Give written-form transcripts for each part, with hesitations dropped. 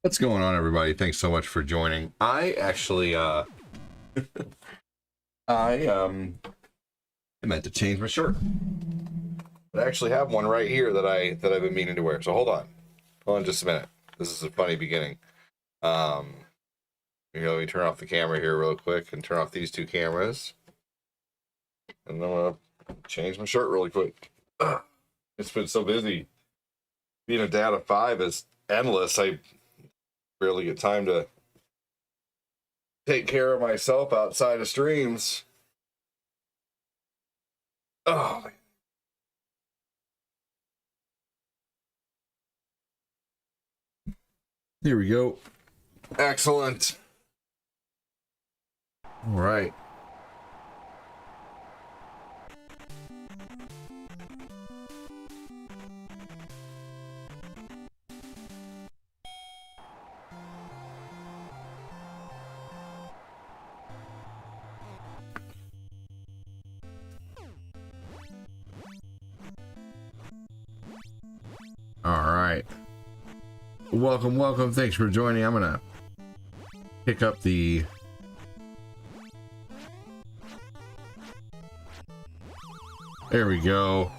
What's going on, everybody? Thanks so much for joining. I actually I meant to change my shirt. But I actually have one right here that I've been meaning to wear. So hold on just a minute. This is a funny beginning. Let me turn off the camera here real quick and turn off these two cameras, and then I'm gonna change my shirt really quick. It's been so busy. Being a dad of 5 is endless. I barely get time to take care of myself outside of streams. Oh, man. Here we go. Excellent. All right. All right. Welcome. Thanks for joining. I'm gonna pick up the there we go.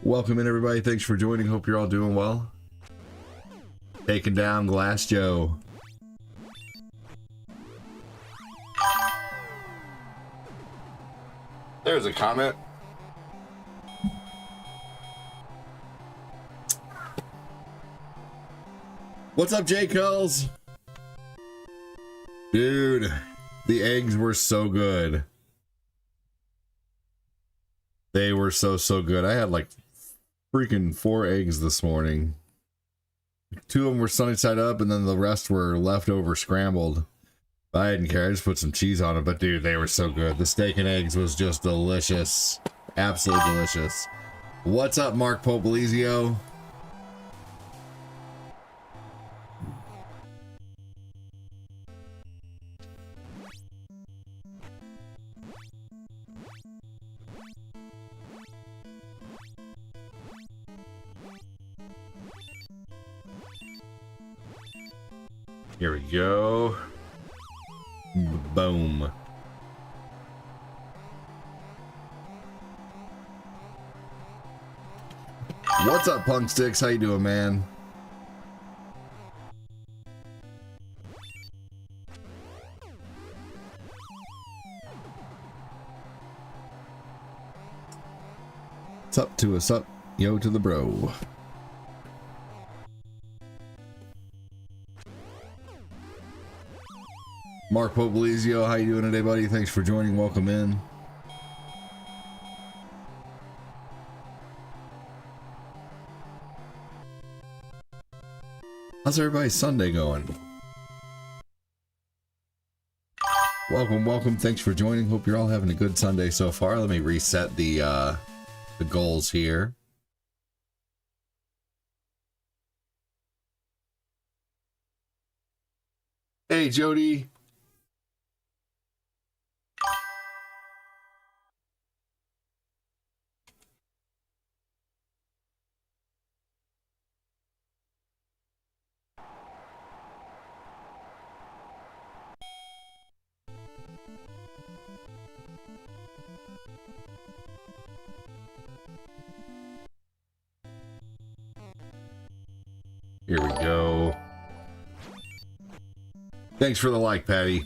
Welcome in, everybody. Thanks for joining. Hope you're all doing well. Taking down Glass Joe. There's a comment. What's up, Jackals? Dude, the eggs were so good. They were so good. I had like freaking 4 eggs this morning. 2 of them were sunny side up, and then the rest were leftover scrambled. I didn't care. I just put some cheese on it. But dude, they were so good. The steak and eggs was just delicious. Absolutely delicious. What's up, Mark Popolizio? Here we go. Boom. What's up, Punk Sticks? How you doing, man? What's up to us up? Yo to the bro. Mark Popolizio, how you doing today, buddy? Thanks for joining. Welcome in. How's everybody's Sunday going? Welcome. Thanks for joining. Hope you're all having a good Sunday so far. Let me reset the goals here. Hey, Jody. Here we go. Thanks for the like, Patty.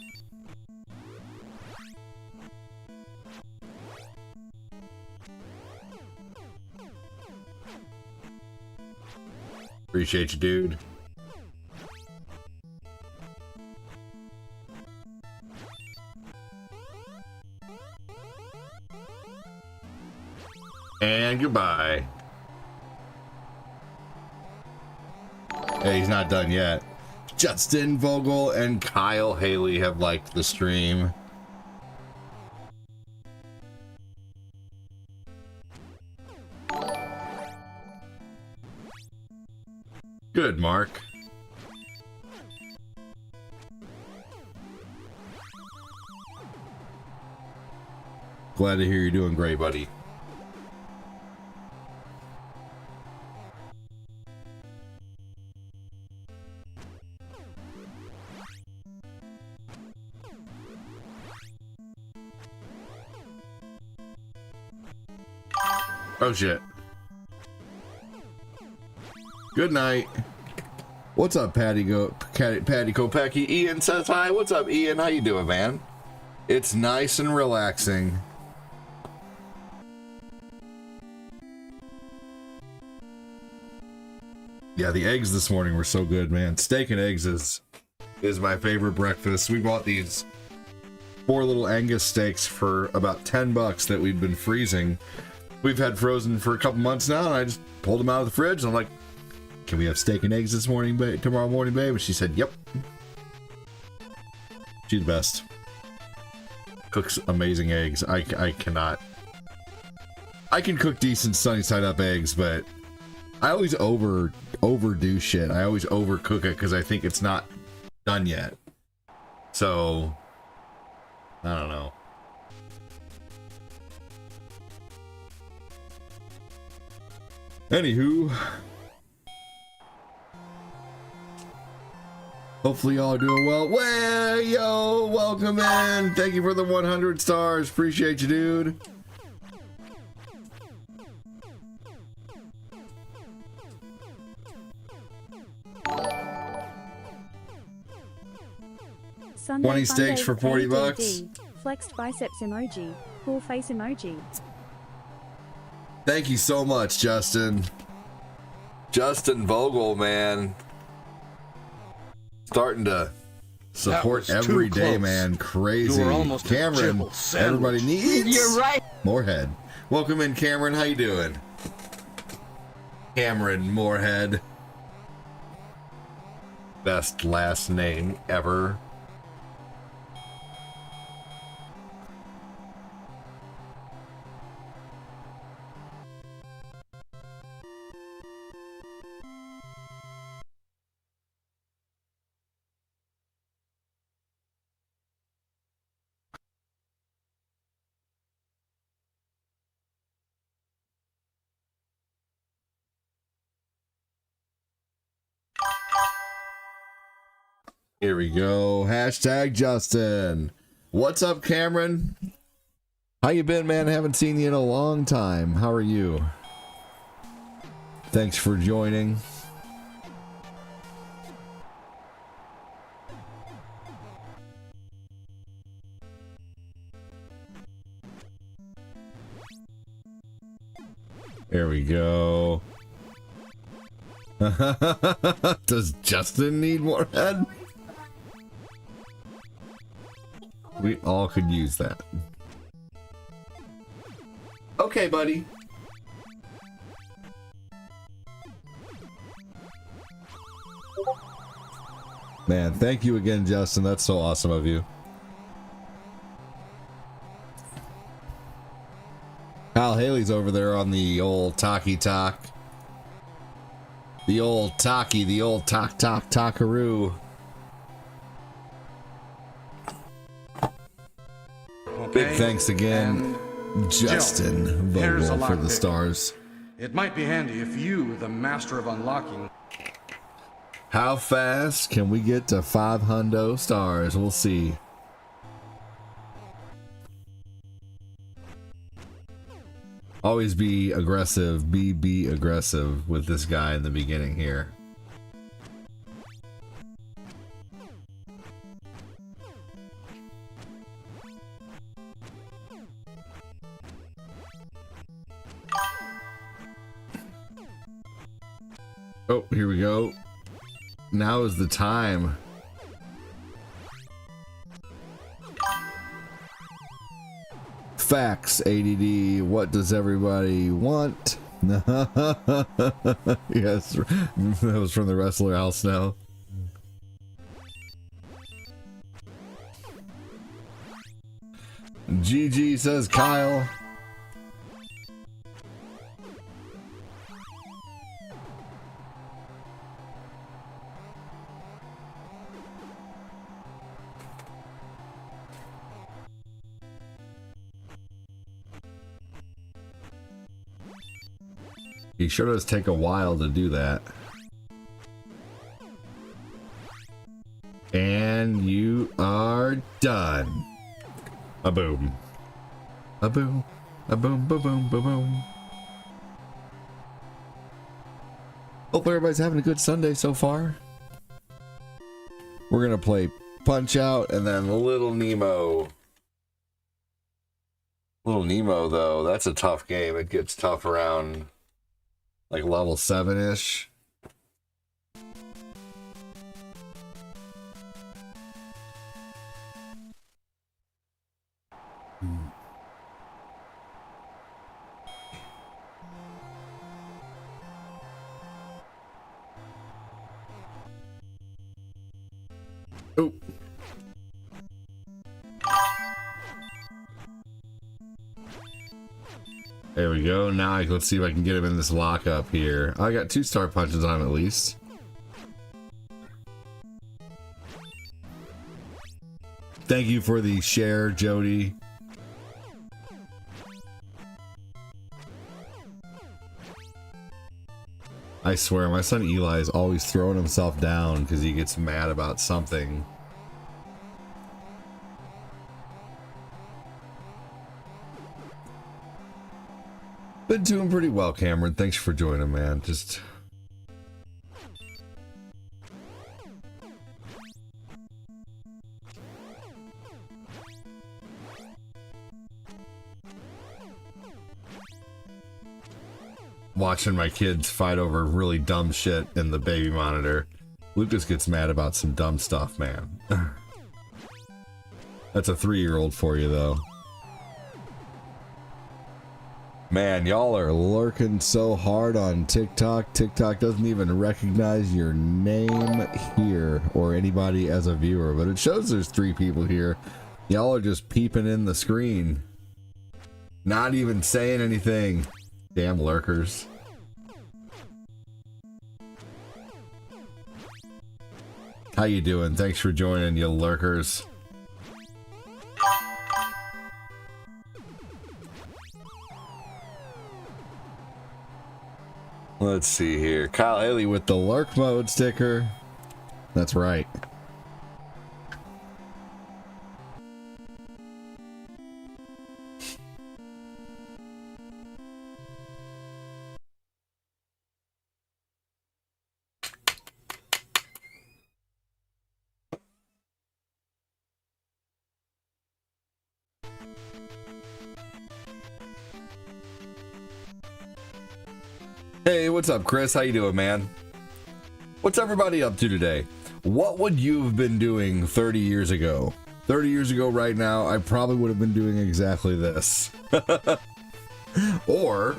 Appreciate you, dude. And goodbye. Hey, he's not done yet. Justin Vogel and Kyle Haley have liked the stream. Good, Mark. Glad to hear you're doing great, buddy. Oh shit. Good night. What's up, Patty Kopecky? Ian says hi. What's up, Ian? How you doing, man? It's nice and relaxing. Yeah, the eggs this morning were so good, man. Steak and eggs is my favorite breakfast. We bought these 4 little Angus steaks for about $10 that we've been freezing. We've had frozen for a couple months now, and I just pulled them out of the fridge, and I'm like, can we have steak and eggs this morning, babe? Tomorrow morning, babe? And she said, yep. She's the best. Cooks amazing eggs. I cannot. I can cook decent sunny side up eggs, but I always overdo shit. I always overcook it because I think it's not done yet. So, I don't know. Anywho, hopefully y'all are doing well. Well, yo, welcome in. Thank you for the 100 stars. Appreciate you, dude. Sunday 20 steaks for $40. KDD. Flexed biceps emoji. Cool face emoji. Thank you so much, Justin. Justin Vogel, man. Starting to support every day, man. Crazy. Cameron, everybody needs. You're right. Moorhead. Welcome in, Cameron. How you doing? Cameron Moorhead. Best last name ever. Here we go. Hashtag Justin. What's up, Cameron? How you been, man? Haven't seen you in a long time. How are you? Thanks for joining. There we go. Does Justin need more head? We all could use that. Okay, buddy. Man, thank you again, Justin. That's so awesome of you. Kyle Haley's over there on the old talkie talk. The old talkie, the old talkaroo. Okay. Big thanks again, Justin Vogel, for the stars. It might be handy if you, the master of unlocking. How fast can we get to 500 stars? We'll see. Always be aggressive. Be aggressive with this guy in the beginning here. Oh, here we go. Now is the time. Facts, ADD. What does everybody want? Yes, that was from the Wrestler House now. GG, says Kyle. He sure does take a while to do that. And you are done. A boom. A boom. A boom, ba boom, ba boom. Hope everybody's having a good Sunday so far. We're gonna play Punchout and then Little Nemo. Little Nemo, though, that's a tough game. It gets tough around like level 7-ish. Oh. There we go. Now let's see if I can get him in this lockup here. I got 2-star punches on him at least. Thank you for the share, Jody. I swear, my son Eli is always throwing himself down because he gets mad about something. Been doing pretty well, Cameron. Thanks for joining, man. Just watching my kids fight over really dumb shit in the baby monitor. Lucas gets mad about some dumb stuff, man. That's a 3-year-old for you, though. Man, y'all are lurking so hard on TikTok. TikTok doesn't even recognize your name here or anybody as a viewer, but it shows there's 3 people here. Y'all are just peeping in the screen. Not even saying anything. Damn lurkers. How you doing? Thanks for joining, you lurkers. Let's see here. Kyle Haley with the lurk mode sticker. That's right. Hey, what's up, Chris? How you doing, man? What's everybody up to today? What would you have been doing 30 years ago? 30 years ago right now, I probably would have been doing exactly this. Or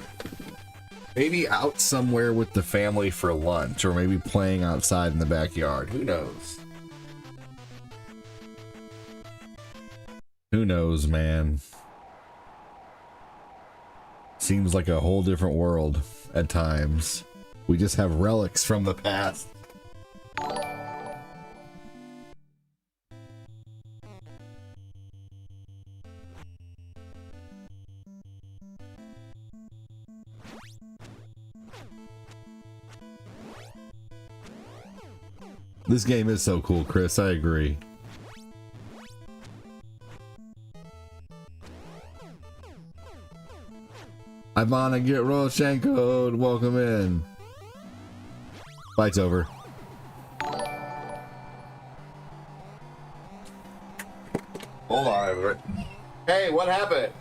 maybe out somewhere with the family for lunch, or maybe playing outside in the backyard. Who knows? Who knows, man? Seems like a whole different world at times. We just have relics from the past. This game is so cool, Chris. I agree. Ivana, get Roshenko'd. Welcome in. Fight's over. Hold on, everybody. Hey, what happened?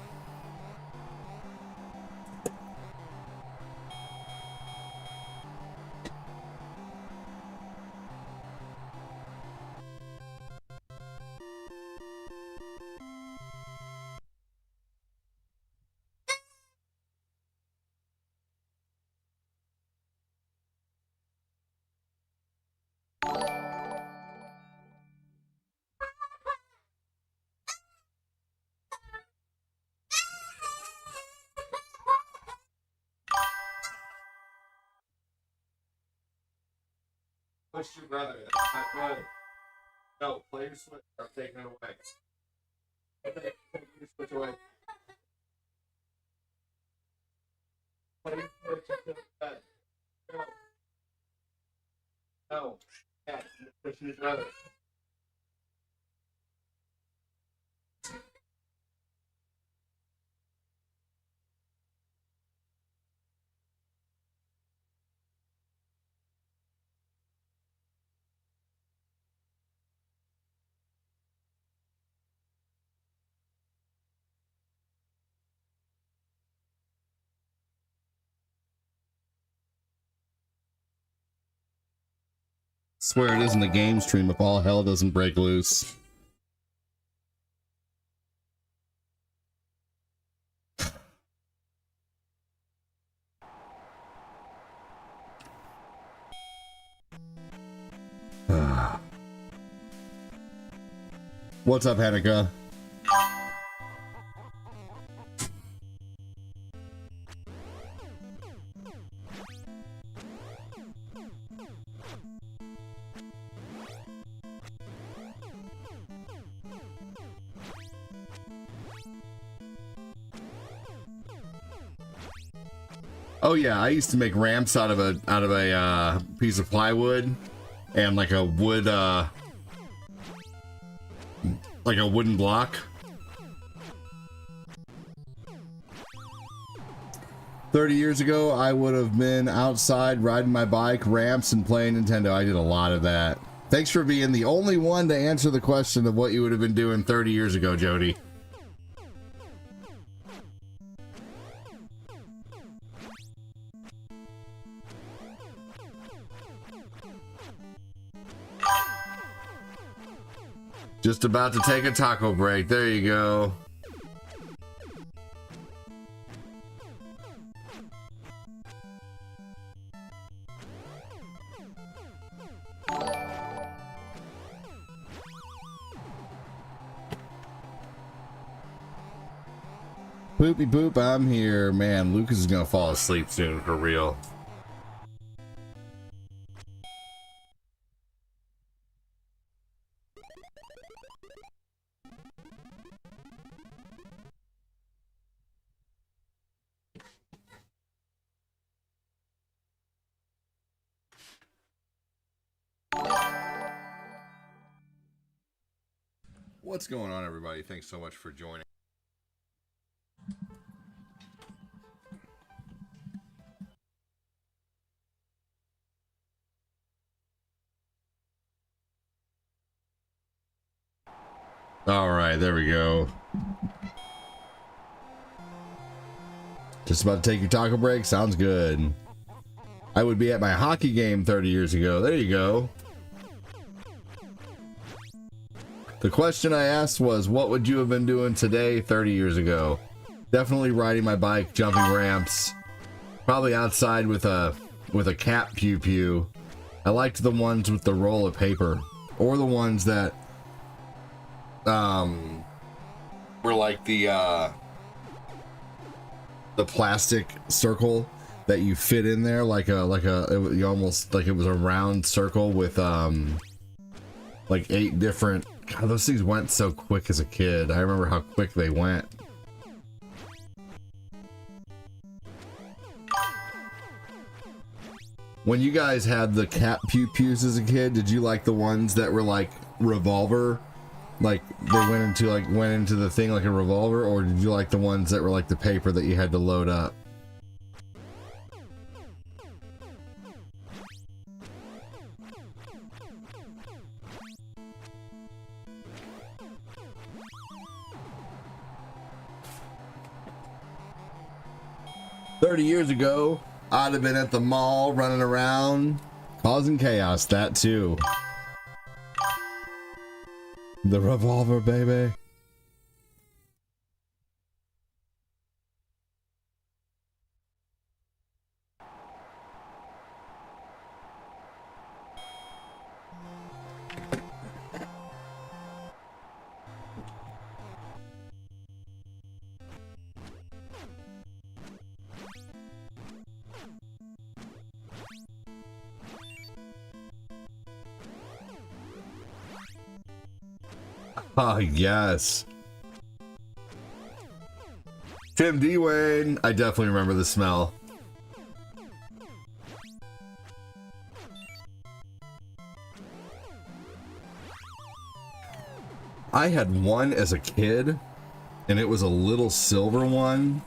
Push your brother. That's my brother. No, play your switch. I'm taking it away. Take your switch away. No. Yeah, push his brother. Swear it isn't a game stream if all hell doesn't break loose. What's up, Hanukkah? Oh yeah, I used to make ramps out of a piece of plywood and like a wood like a wooden block. 30 years ago, I would have been outside riding my bike, ramps, and playing Nintendo. I did a lot of that. Thanks for being the only one to answer the question of what you would have been doing 30 years ago, Jody. Just about to take a taco break. There you go. Boopy boop, I'm here. Man, Lucas is gonna fall asleep soon, for real. What's going on, everybody? Thanks so much for joining. All right, there we go. Just about to take your taco break? Sounds good. I would be at my hockey game 30 years ago. There you go. The question I asked was, what would you have been doing today 30 years ago? Definitely riding my bike, jumping ramps. Probably outside with a cat pew pew. I liked the ones with the roll of paper. Or the ones that were like the plastic circle that you fit in there, you almost like it was a round circle with like 8 different. God, those things went so quick as a kid. I remember how quick they went. When you guys had the cat pew pews as a kid, did you like the ones that were like revolver? Like they went into the thing like a revolver, or did you like the ones that were like the paper that you had to load up? Years ago, I'd have been at the mall running around causing chaos. That too. The revolver, baby. Oh, yes. Tim D. Wayne. I definitely remember the smell. I had one as a kid, and it was a little silver one.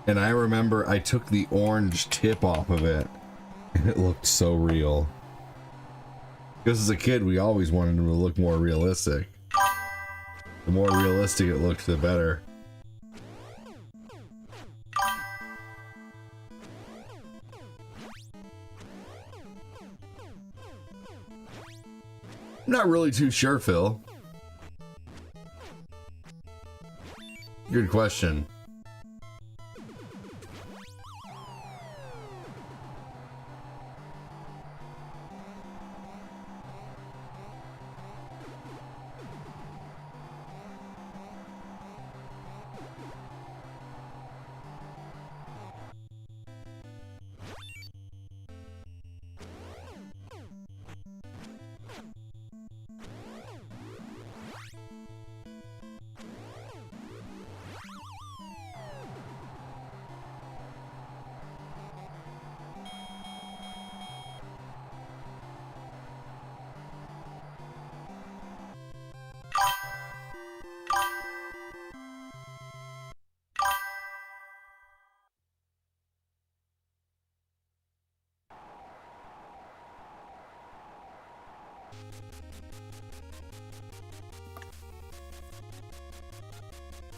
And I remember I took the orange tip off of it, and it looked so real. Because as a kid, we always wanted them to look more realistic. The more realistic it looked, the better. I'm not really too sure, Phil. Good question.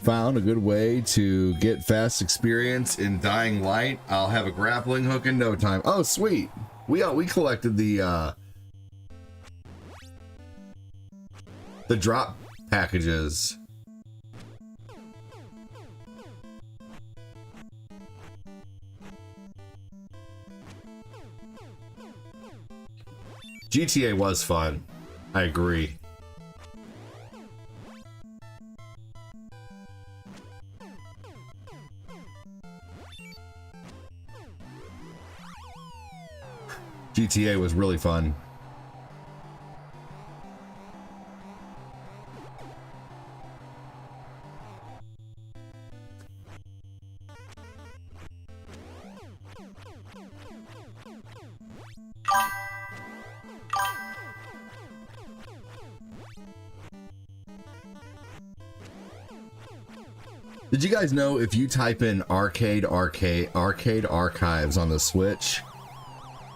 Found a good way to get fast experience in Dying Light. I'll have a grappling hook in no time. Oh, sweet. We collected the drop packages. GTA was fun. I agree. GTA was really fun. Did you guys know if you type in arcade archives on the Switch,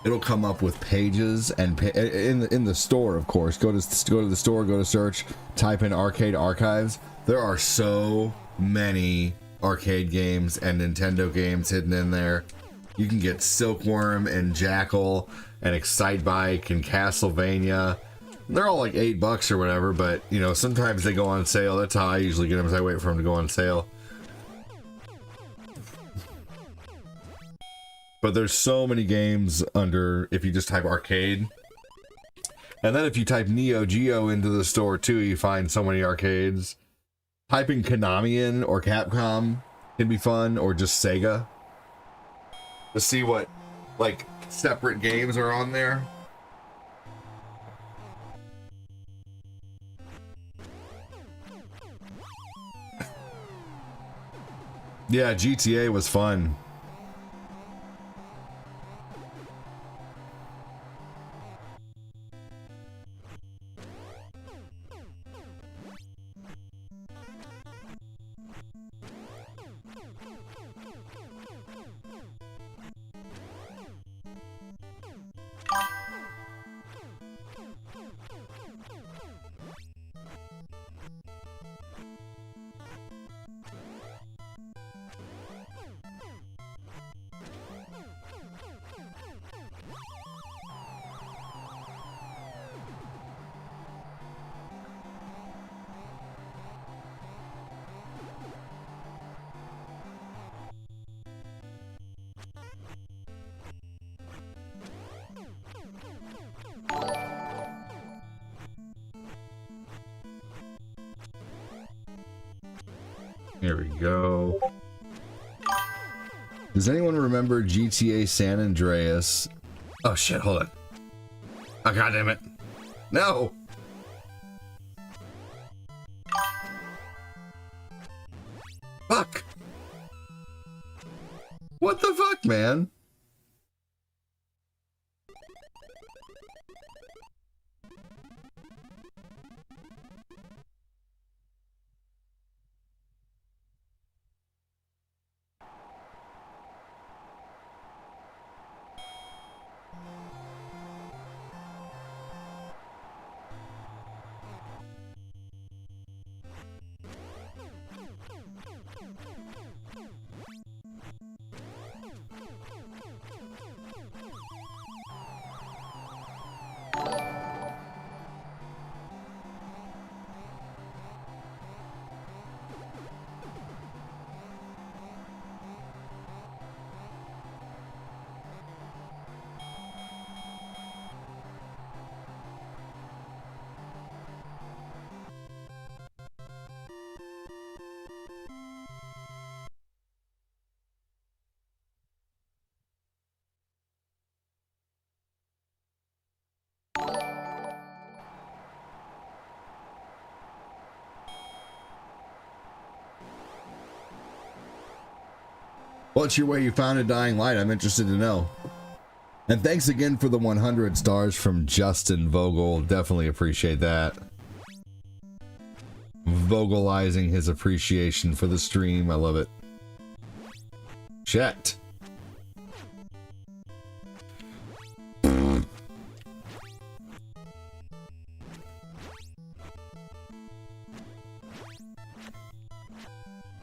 it'll come up with pages and in the store, of course. Go to the store, go to search, type in arcade archives. There are so many arcade games and Nintendo games hidden in there. You can get Silkworm and Jackal and Excitebike and Castlevania. They're all like $8 or whatever, but you know, sometimes they go on sale. That's how I usually get them, as I wait for them to go on sale. But there's so many games under, if you just type arcade. And then if you type Neo Geo into the store too, you find so many arcades. Typing Konami in or Capcom can be fun, or just Sega. To see what, like, separate games are on there. Yeah, GTA was fun. Here we go. Does anyone remember GTA San Andreas? Oh shit, hold on. Oh god damn it. No! Fuck! What the fuck, man? What's your way you found a dying light? I'm interested to know. And thanks again for the 100 stars from Justin Vogel. Definitely appreciate that. Vogelizing his appreciation for the stream. I love it. Chat.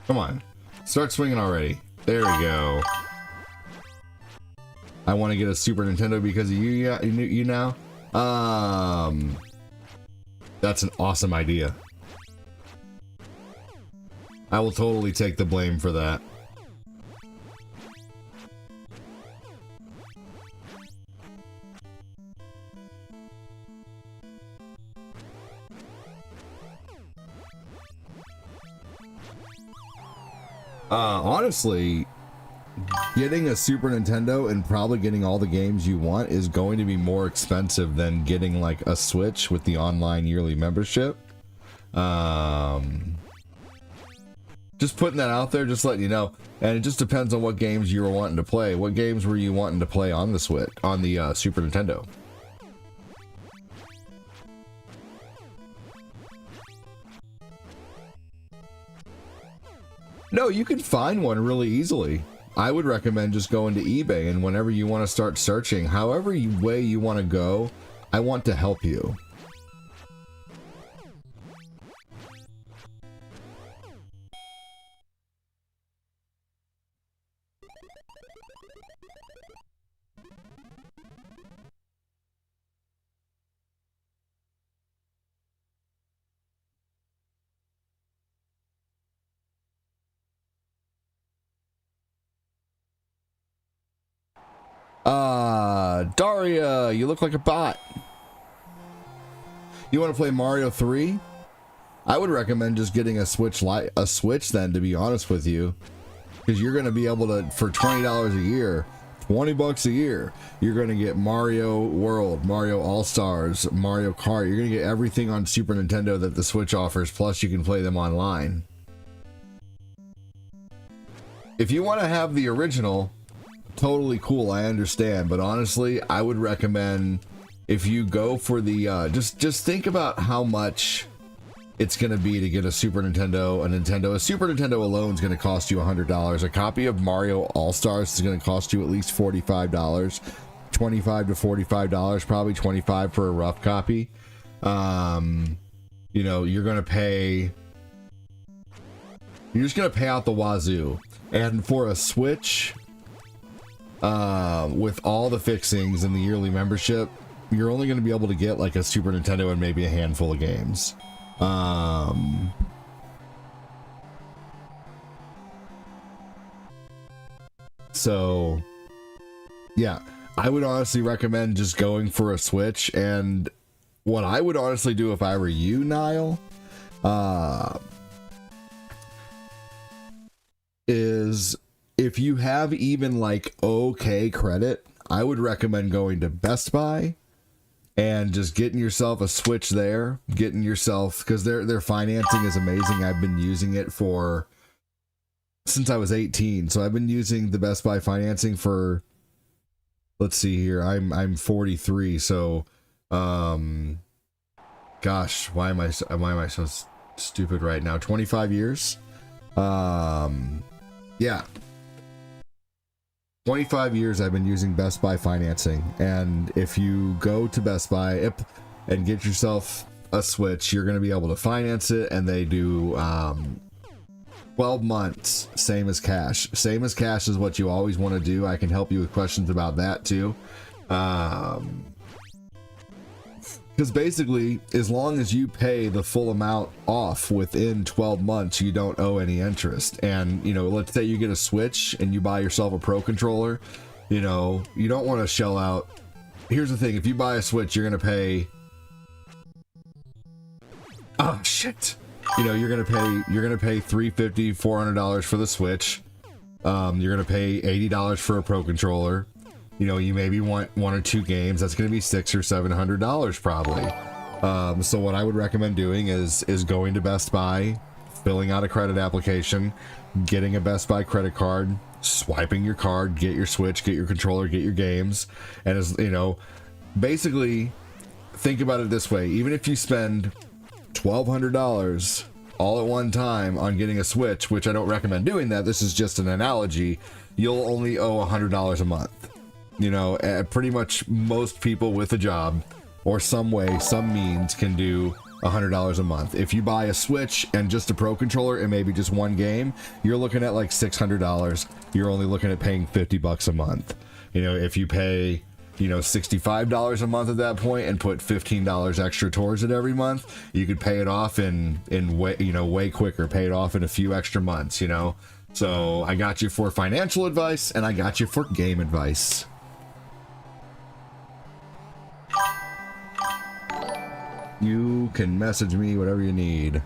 Come on. Start swinging already. There we go. I want to get a Super Nintendo because of you now. That's an awesome idea. I will totally take the blame for that. Honestly, getting a Super Nintendo and probably getting all the games you want is going to be more expensive than getting like a Switch with the online yearly membership. Just putting that out there, just letting you know. And it just depends on what games you were wanting to play. What games were you wanting to play on the Switch, on the Super Nintendo? No, you can find one really easily. I would recommend just going to eBay, and whenever you want to start searching, however way you want to go, I want to help you. Daria, you look like a bot. You want to play Mario 3? I would recommend just getting a Switch then, to be honest with you, because you're going to be able to, for $20 a year, $20 a year, you're going to get Mario World, Mario All-Stars, Mario Kart. You're going to get everything on Super Nintendo that the Switch offers, plus you can play them online. If you want to have the original, totally cool, I understand, but honestly, I would recommend, if you go for the just think about how much it's gonna be to get a Super Nintendo, a Super Nintendo alone is gonna cost you $100. A copy of Mario All-Stars is gonna cost you at least $45, $25 to $45, probably $25 for a rough copy. You know, you're just gonna pay out the wazoo. And for a Switch, with all the fixings and the yearly membership, you're only going to be able to get like a Super Nintendo and maybe a handful of games. So yeah, I would honestly recommend just going for a Switch. And what I would honestly do if I were you, Niall, is if you have even like okay credit, I would recommend going to Best Buy and just getting yourself a Switch there, because their financing is amazing. I've been using it since I was 18, so I've been using the Best Buy financing for, let's see here, I'm 43, so gosh, why am I so stupid right now? 25 years. Yeah, 25 years I've been using Best Buy financing, and if you go to Best Buy and get yourself a Switch, you're going to be able to finance it, and they do 12 months, same as cash. Same as cash is what you always want to do. I can help you with questions about that too. Because basically, as long as you pay the full amount off within 12 months, you don't owe any interest. And, you know, let's say you get a Switch and you buy yourself a Pro Controller, you know, you don't want to shell out. Here's the thing, if you buy a Switch, you're going to pay... Oh, shit. You know, you're going to pay $350, $400 for the Switch. You're going to pay $80 for a Pro Controller. You know, you maybe want one or two games. That's going to be $600 or $700 probably. So what I would recommend doing is going to Best Buy, filling out a credit application, getting a Best Buy credit card, swiping your card, get your Switch, get your controller, get your games. And as you know, basically think about it this way. Even if you spend $1,200 all at one time on getting a Switch, which I don't recommend doing that, this is just an analogy, you'll only owe $100 a month. You know, pretty much most people with a job or some way, some means can do $100 a month. If you buy a Switch and just a Pro controller and maybe just one game, you're looking at like $600. You're only looking at paying $50 a month. You know, if you pay, you know, $65 a month at that point and put $15 extra towards it every month, you could pay it off in way, you know, way quicker, pay it off in a few extra months, you know. So I got you for financial advice and I got you for game advice. You can message me whatever you need.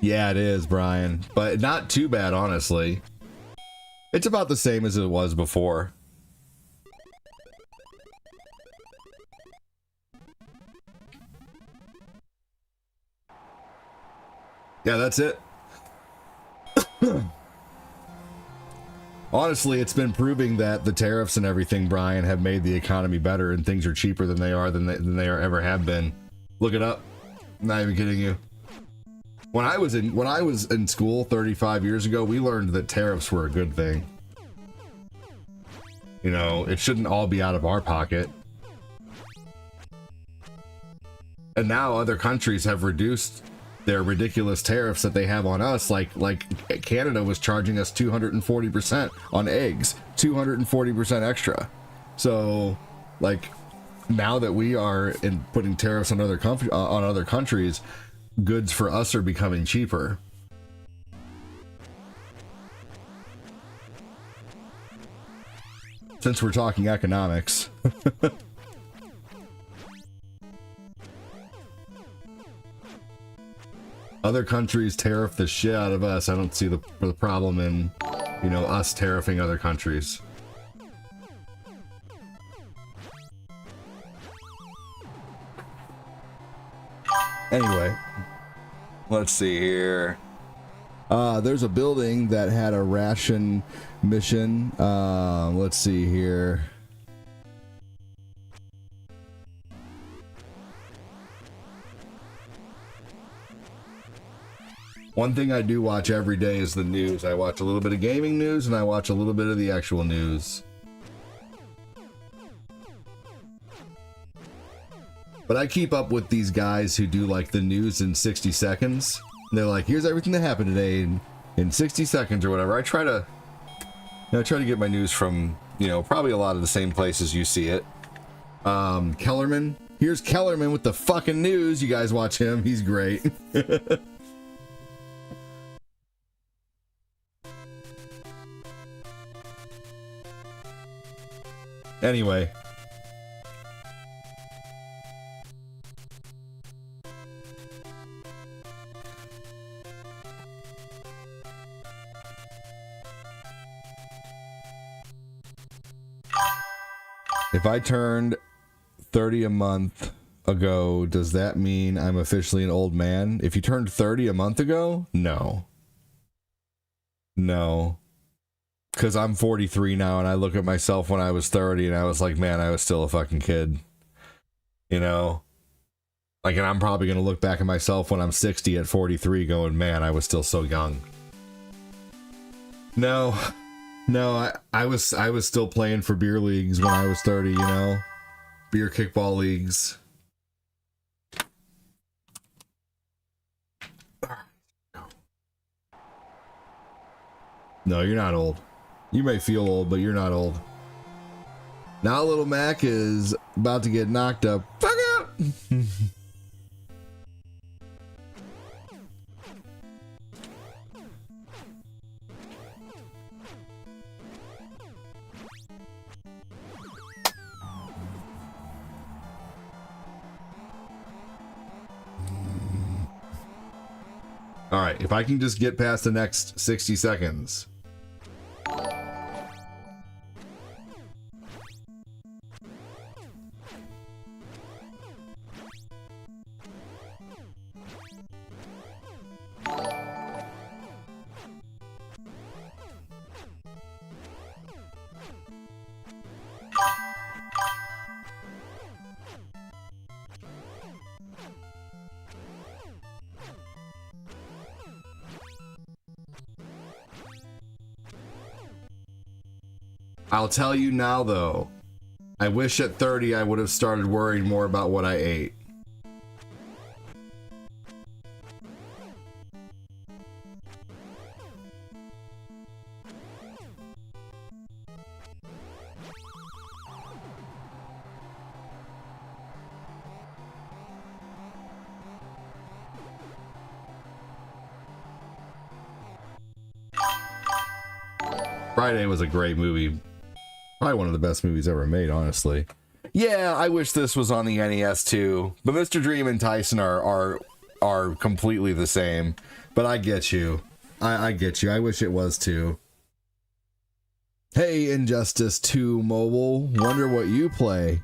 Yeah, it is, Brian. But not too bad, honestly. It's about the same as it was before. Yeah, that's it. Honestly, it's been proving that the tariffs and everything, Brian, have made the economy better and things are cheaper than they ever have been. Look it up. I'm not even kidding you. When I was in school 35 years ago, we learned that tariffs were a good thing. You know, it shouldn't all be out of our pocket. And now other countries have reduced their ridiculous tariffs that they have on us. Like Canada was charging us 240% on eggs, 240% extra. So, like, now that we are putting tariffs on other countries, goods for us are becoming cheaper. Since we're talking economics. Other countries tariff the shit out of us. I don't see the problem in, you know, us tariffing other countries. Anyway, let's see here. There's a building that had a ration mission. Let's see here. One thing I do watch every day is the news. I watch a little bit of gaming news and I watch a little bit of the actual news. But I keep up with these guys who do like the news in 60 seconds. And they're like, here's everything that happened today in 60 seconds or whatever. I try to get my news from, you know, probably a lot of the same places you see it. Kellerman. Here's Kellerman with the fucking news. You guys watch him. He's great. Anyway. If I turned 30 a month ago, does that mean I'm officially an old man? If you turned 30 a month ago? No. No. Because I'm 43 now and I look at myself when I was 30 and I was like, man, I was still a fucking kid. You know? Like, and I'm probably going to look back at myself when I'm 60 at 43 going, man, I was still so young. No, I was still playing for beer leagues when I was 30, you know? Beer kickball leagues. No, you're not old. You may feel old, but you're not old. Now little Mac is about to get knocked up. Fuck up! Alright, if I can just get past the next 60 seconds. I'll tell you now, though. I wish at 30 I would have started worrying more about what I ate. Friday was a great movie. Probably one of the best movies ever made, honestly. Yeah, I wish this was on the NES too. But Mr. Dream and Tyson are completely the same. But I get you. I get you. I wish it was too. Hey, Injustice 2 Mobile. Wonder what you play.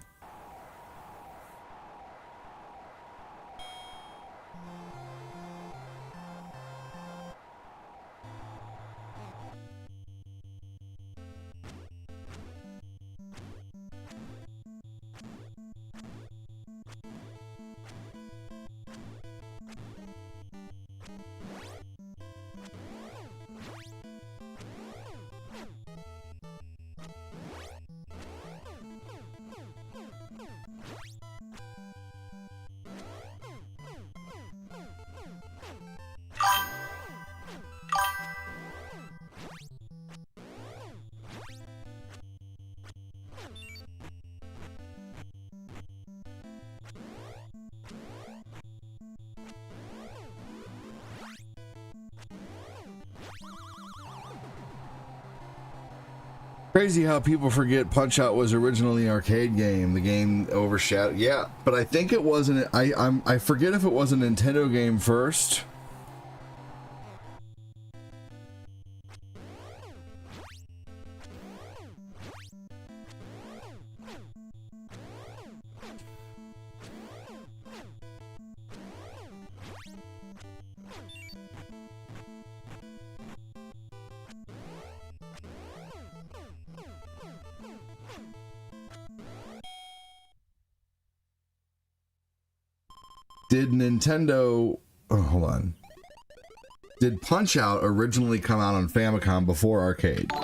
Crazy how people forget Punch-Out was originally an arcade game. The game overshadowed. Yeah, but I think it wasn't. I forget if it was a Nintendo game first. Did Nintendo... Oh, hold on. Did Punch-Out originally come out on Famicom before arcade? No,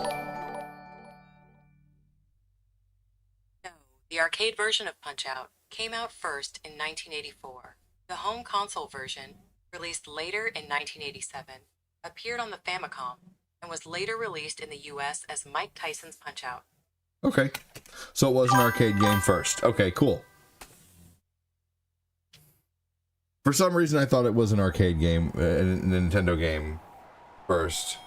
the arcade version of Punch-Out came out first in 1984. The home console version, released later in 1987, appeared on the Famicom and was later released in the US as Mike Tyson's Punch-Out. Okay. So it was an arcade game first. Okay, cool. For some reason, I thought it was an arcade game, a Nintendo game first.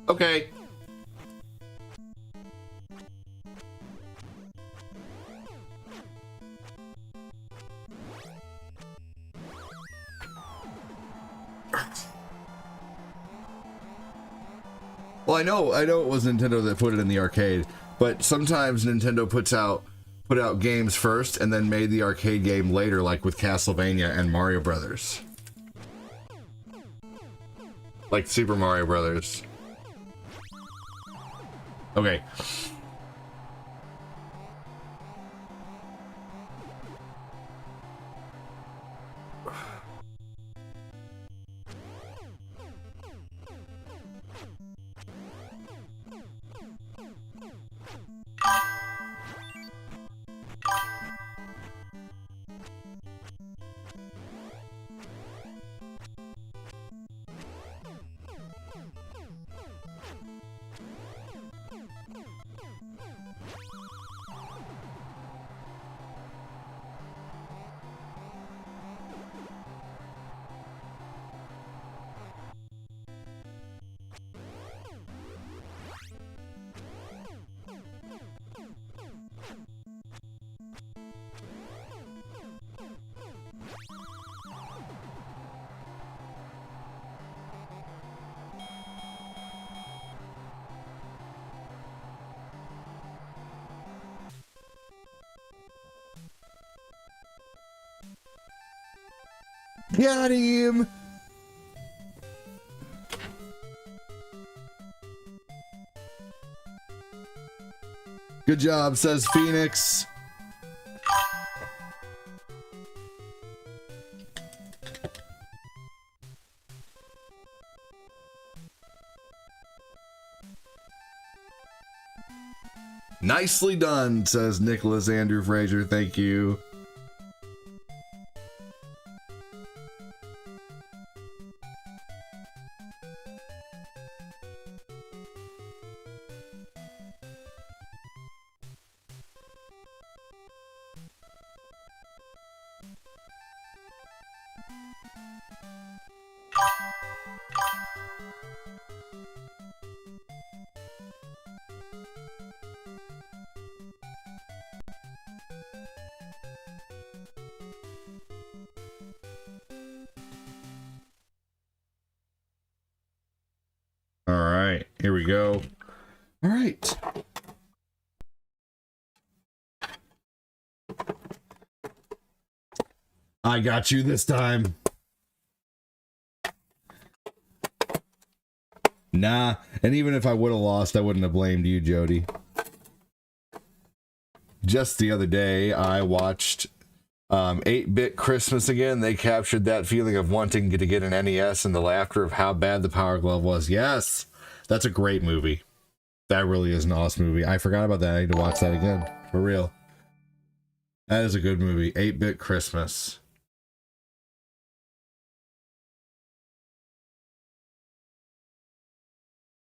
Okay. Well, I know it was Nintendo that put it in the arcade, but sometimes Nintendo put out games first and then made the arcade game later, like with Castlevania and Mario Brothers. Like Super Mario Brothers. Okay. Got him! Good job, says Phoenix. Nicely done, says Nicholas Andrew Fraser. Thank you. All right, here we go. All right. I got you this time. Nah, and even if I would have lost, I wouldn't have blamed you, Jody. Just the other day, I watched 8-Bit Christmas again. They captured that feeling of wanting to get an NES and the laughter of how bad the Power Glove was. Yes, that's a great movie. That really is an awesome movie. I forgot about that. I need to watch that again. For real. That is a good movie. 8-Bit Christmas.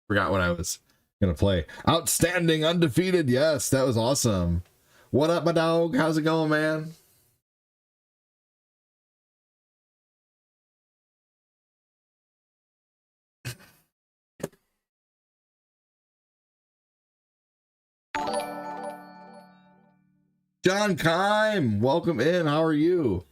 Forgot what I was going to play. Outstanding, undefeated. Yes, that was awesome. What up, my dog? How's it going, man? John Kime, welcome in. How are you?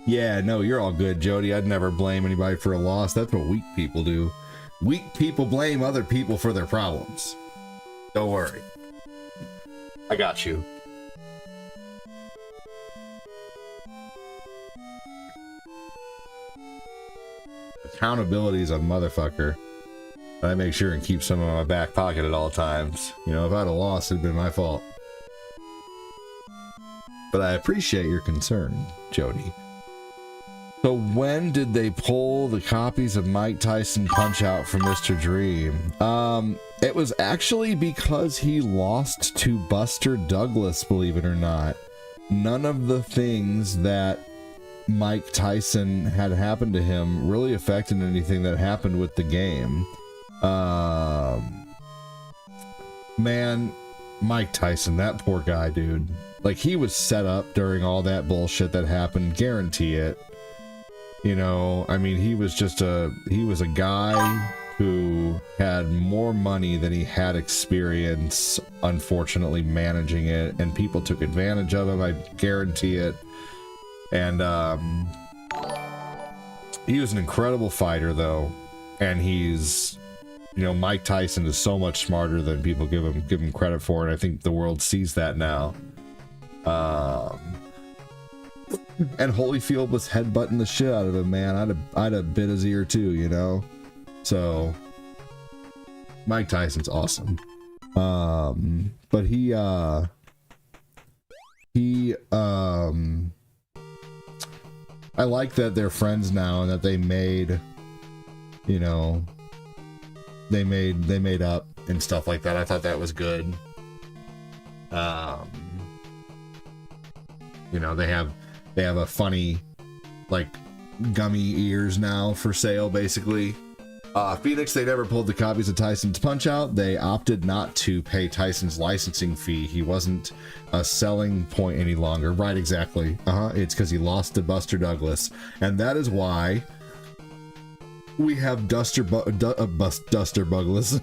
Yeah, no, you're all good, Jody. I'd never blame anybody for a loss. That's what weak people do. Weak people blame other people for their problems. Don't worry. I got you. Accountability is a motherfucker. I make sure and keep some in my back pocket at all times. You know, if I'd have lost, it'd been my fault. But I appreciate your concern, Jody. So when did they pull the copies of Mike Tyson Punch-Out from Mr. Dream? It was actually because he lost to Buster Douglas, believe it or not. None of the things that Mike Tyson had happened to him really affected anything that happened with the game. Man, Mike Tyson, that poor guy, dude. Like, he was set up during all that bullshit that happened, guarantee it. You know, I mean, he was a guy who had more money than he had experience, unfortunately, managing it, and people took advantage of him, I guarantee it. And he was an incredible fighter, though, and he's, you know, Mike Tyson is so much smarter than people give him credit for, and I think the world sees that now. And Holyfield was headbutting the shit out of him, man. I'd have bit his ear too, you know. So Mike Tyson's awesome. But he I like that they're friends now and that they made, you know, they made up and stuff like that. I thought that was good. You know, they have a funny, like, gummy ears now for sale, basically. Phoenix, they never pulled the copies of Tyson's Punch-Out. They opted not to pay Tyson's licensing fee. He wasn't a selling point any longer. Right, exactly. It's because he lost to Buster Douglas. And that is why we have Buster Douglas.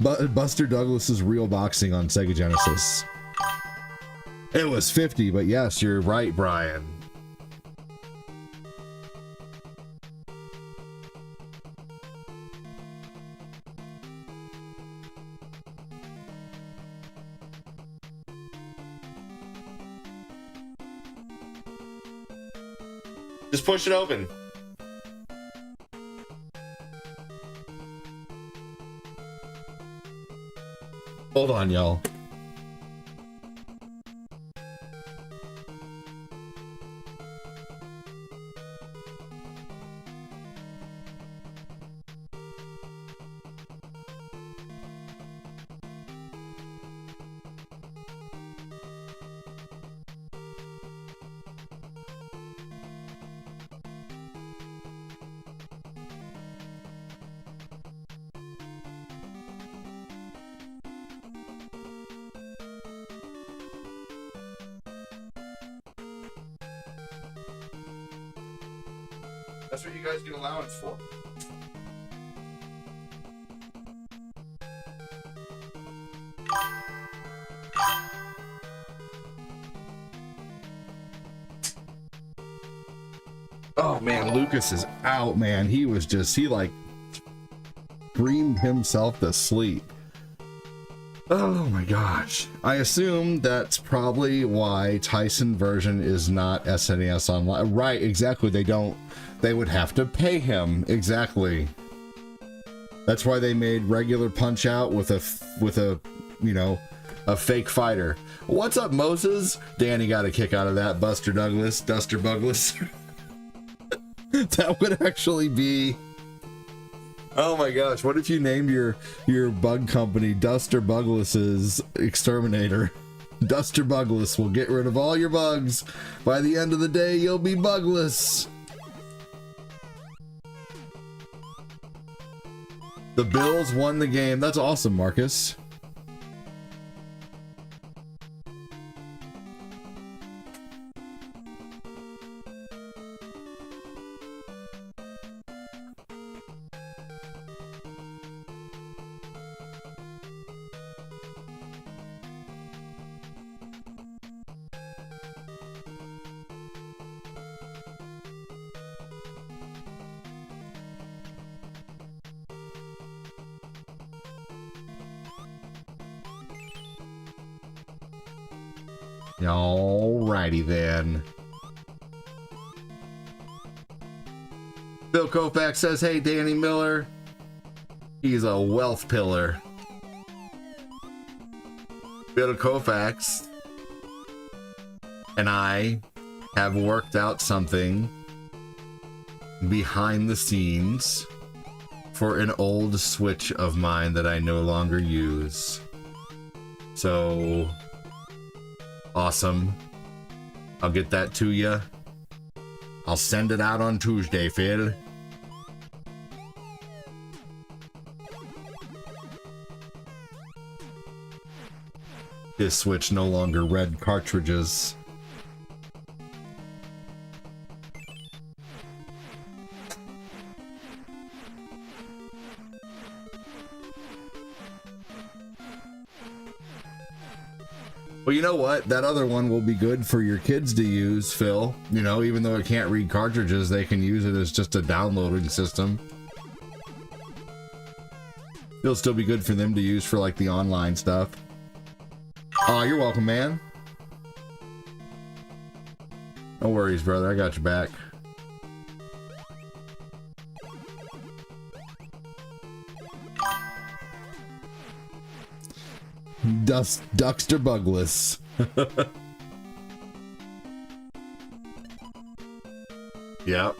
Buster Douglas's Real Boxing on Sega Genesis. It was 50, but yes, you're right, Brian. Just push it open. Hold on, y'all. That's what you guys do allowance for. Oh man, Lucas is out, man. He like screamed himself to sleep. Oh my gosh. I assume that's probably why Tyson version is not SNES Online. Right, exactly. They would have to pay him. Exactly. That's why they made regular Punch-Out with a a fake fighter. What's up, Moses? Danny got a kick out of that. Duster Douglas. That would actually be... Oh my gosh, what if you named your bug company Duster Buglas's Exterminator? Duster Bugless will get rid of all your bugs. By the end of the day, you'll be bugless. The Bills won the game. That's awesome, Marcus. Alrighty then. Bill Kofax says, hey, Danny Miller. He's a wealth pillar. Bill Kofax and I have worked out something behind the scenes for an old Switch of mine that I no longer use. So... awesome. I'll get that to you. I'll send it out on Tuesday, Phil. This Switch no longer read cartridges. Well, you know what? That other one will be good for your kids to use, Phil. You know, even though it can't read cartridges, they can use it as just a downloading system. It'll still be good for them to use for, like, the online stuff. Oh, you're welcome, man. No worries, brother. I got your back. Duxter Bugless. Yep.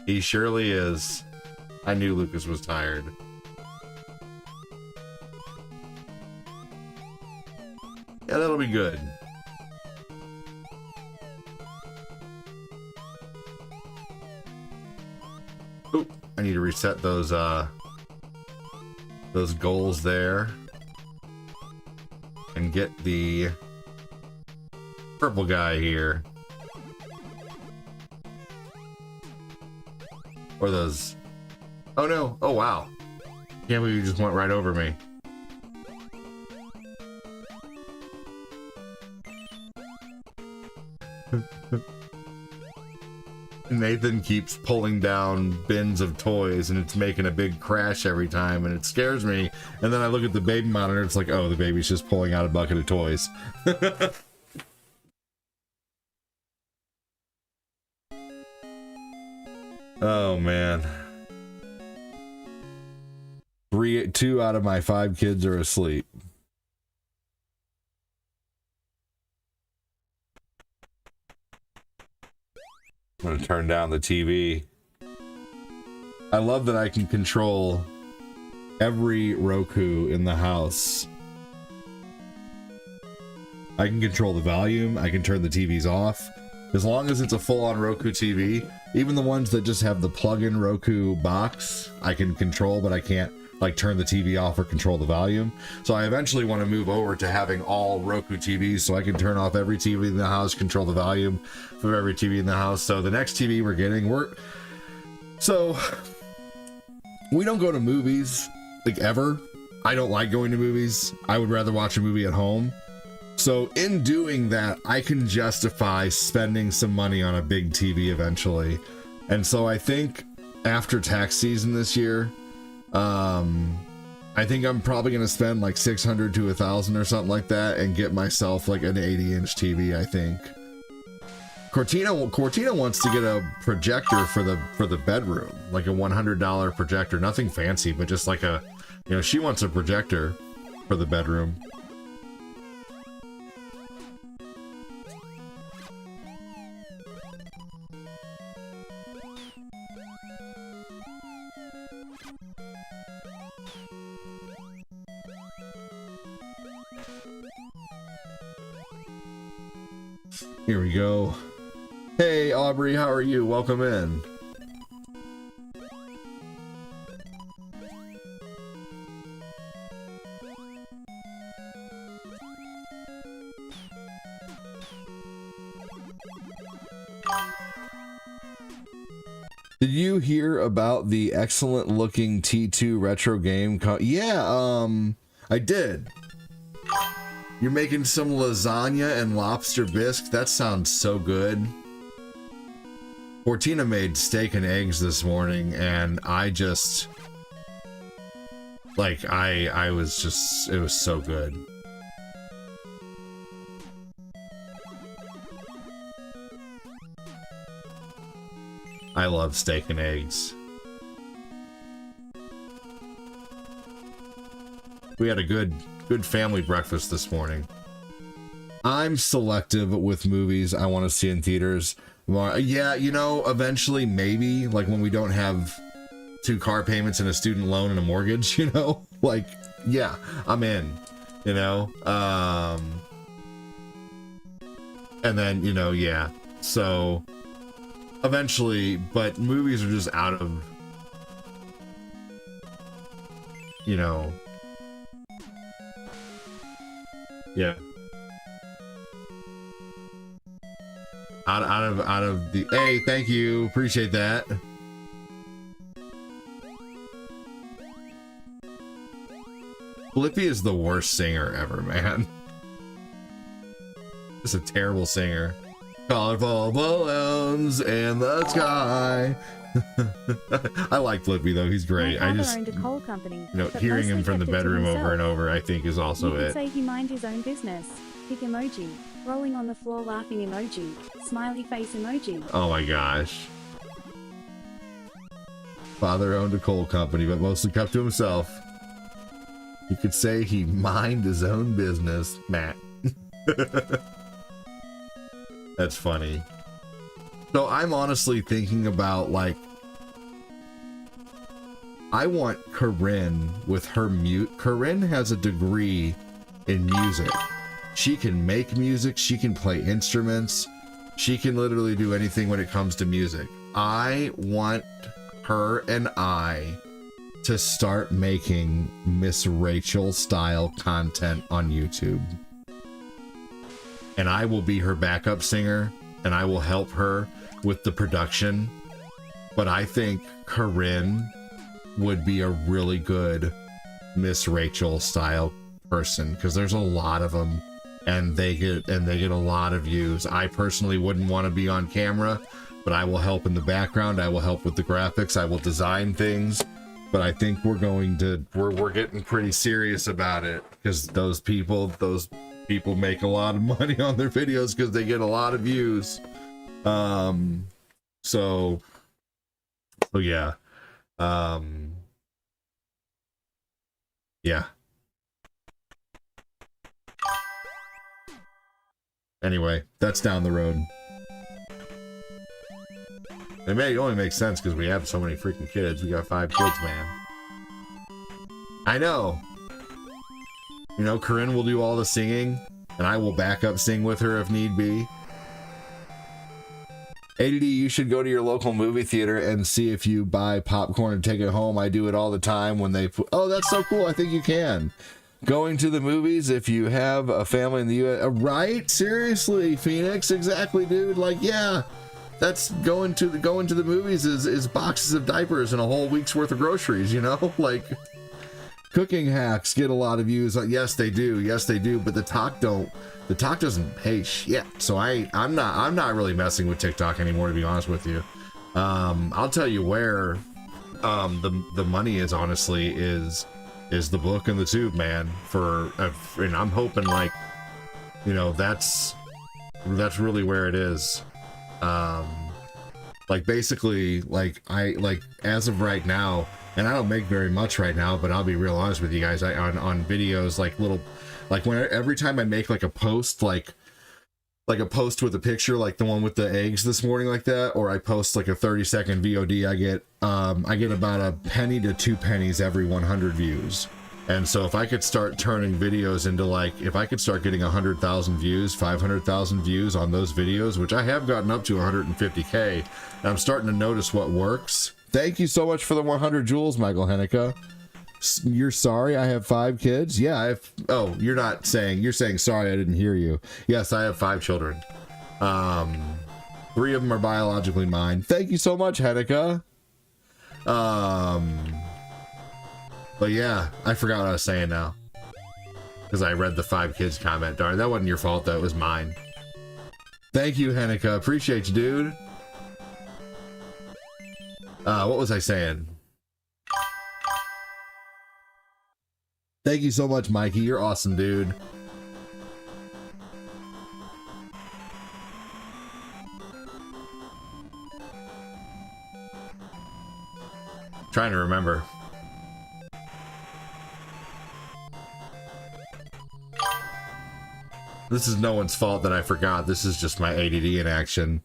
He surely is. I knew Lucas was tired. Yeah, that'll be good. Oop, I need to reset those goals there. And get the purple guy here. Or those... Oh no, oh wow. Can't believe you just went right over me. Nathan keeps pulling down bins of toys and it's making a big crash every time and it scares me. And then I look at the baby monitor, it's like, oh, the baby's just pulling out a bucket of toys. Oh man. 2 out of my 5 kids are asleep. I'm gonna turn down the TV. I love that I can control every Roku in the house. I can control the volume, I can turn the TVs off. As long as it's a full-on Roku TV, even the ones that just have the plug-in Roku box, I can control, but I can't like turn the TV off or control the volume. So I eventually want to move over to having all Roku TVs so I can turn off every TV in the house, control the volume for every TV in the house. So the next TV we're getting, we don't go to movies like ever. I don't like going to movies. I would rather watch a movie at home. So in doing that, I can justify spending some money on a big TV eventually. And so I think after tax season this year, I think I'm probably going to spend like $600 to $1,000 or something like that and get myself like an 80-inch TV, I think. Cortina wants to get a projector for the bedroom, like a $100 projector, nothing fancy, but just like a, you know, she wants a projector for the bedroom. Here we go. Hey Aubrey, how are you? Welcome in. Did you hear about the excellent looking T2 retro game? Yeah, I did. You're making some lasagna and lobster bisque? That sounds so good. Cortina made steak and eggs this morning, and I just... Like, I was just... It was so good. I love steak and eggs. We had a good family breakfast this morning. I'm selective with movies I want to see in theaters. Yeah, you know, eventually maybe, like when we don't have 2 car payments and a student loan and a mortgage, you know, like, yeah, I'm in, you know, and then, you know, yeah, so eventually, but movies are just out of, you know, yeah. Out of the... Hey, thank you. Appreciate that. Blippi is the worst singer ever, man. Just a terrible singer. Colorful balloons in the sky. I like Blippi though, he's great. I just, owned a coal company, you know, but hearing him mostly from the kept it to bedroom over himself. and over, I think is also You could it. say he mind his own business. Big emoji. Rolling on the floor laughing emoji. Smiley face emoji. Oh my gosh. Father owned a coal company, but mostly kept to himself. You could say he mind his own business, Matt. That's funny. So I'm honestly thinking about, like, I want Corinne with her mute. Corinne has a degree in music. She can make music, she can play instruments, she can literally do anything when it comes to music. I want her and I to start making Miss Rachel style content on YouTube. And I will be her backup singer and I will help her with the production. But I think Corinne would be a really good Miss Rachel style person because there's a lot of them and they get a lot of views. I personally wouldn't want to be on camera, but I will help in the background. I will help with the graphics. I will design things. But I think we're getting pretty serious about it because those people make a lot of money on their videos because they get a lot of views. So yeah. Yeah. Anyway, that's down the road. It may only make sense because we have so many freaking kids. We got 5 kids, man. I know. You know, Corinne will do all the singing, and I will back up sing with her if need be. ADD, you should go to your local movie theater and see if you buy popcorn and take it home. I do it all the time when they put... Oh, that's so cool. I think you can. Going to the movies if you have a family in the U.S. Right? Seriously, Phoenix? Exactly, dude. Like, yeah. That's going to the movies is boxes of diapers and a whole week's worth of groceries, you know? Like, cooking hacks get a lot of views. Yes, they do. Yes, they do. But the talk doesn't pay shit. So I'm not really messing with TikTok anymore, to be honest with you. I'll tell you where the money is, honestly, is the book and the tube, man. And I'm hoping, like, you know, that's really where it is. Like, basically, like, as of right now, and I don't make very much right now, but I'll be real honest with you guys, on videos, like every time I make like a post, like a post with a picture, like the one with the eggs this morning, like that, or I post like a 30-second VOD, I get about a penny to 2 pennies every 100 views. And so if I could start turning videos into, like, if I could start getting 100,000 views, 500,000 views on those videos, which I have gotten up to 150K, and I'm starting to notice what works. Thank you so much for the 100 jewels, Michael Henniker. You're sorry I have 5 kids? Yeah, oh, you're saying sorry I didn't hear you. Yes, I have 5 children. 3 of them are biologically mine. Thank you so much, Henniker. But yeah, I forgot what I was saying now. Because I read the 5 kids comment. Darn, that wasn't your fault, that was mine. Thank you, Henniker. Appreciate you, dude. What was I saying? Thank you so much, Mikey. You're awesome, dude. Trying to remember. This is no one's fault that I forgot. This is just my ADD in action.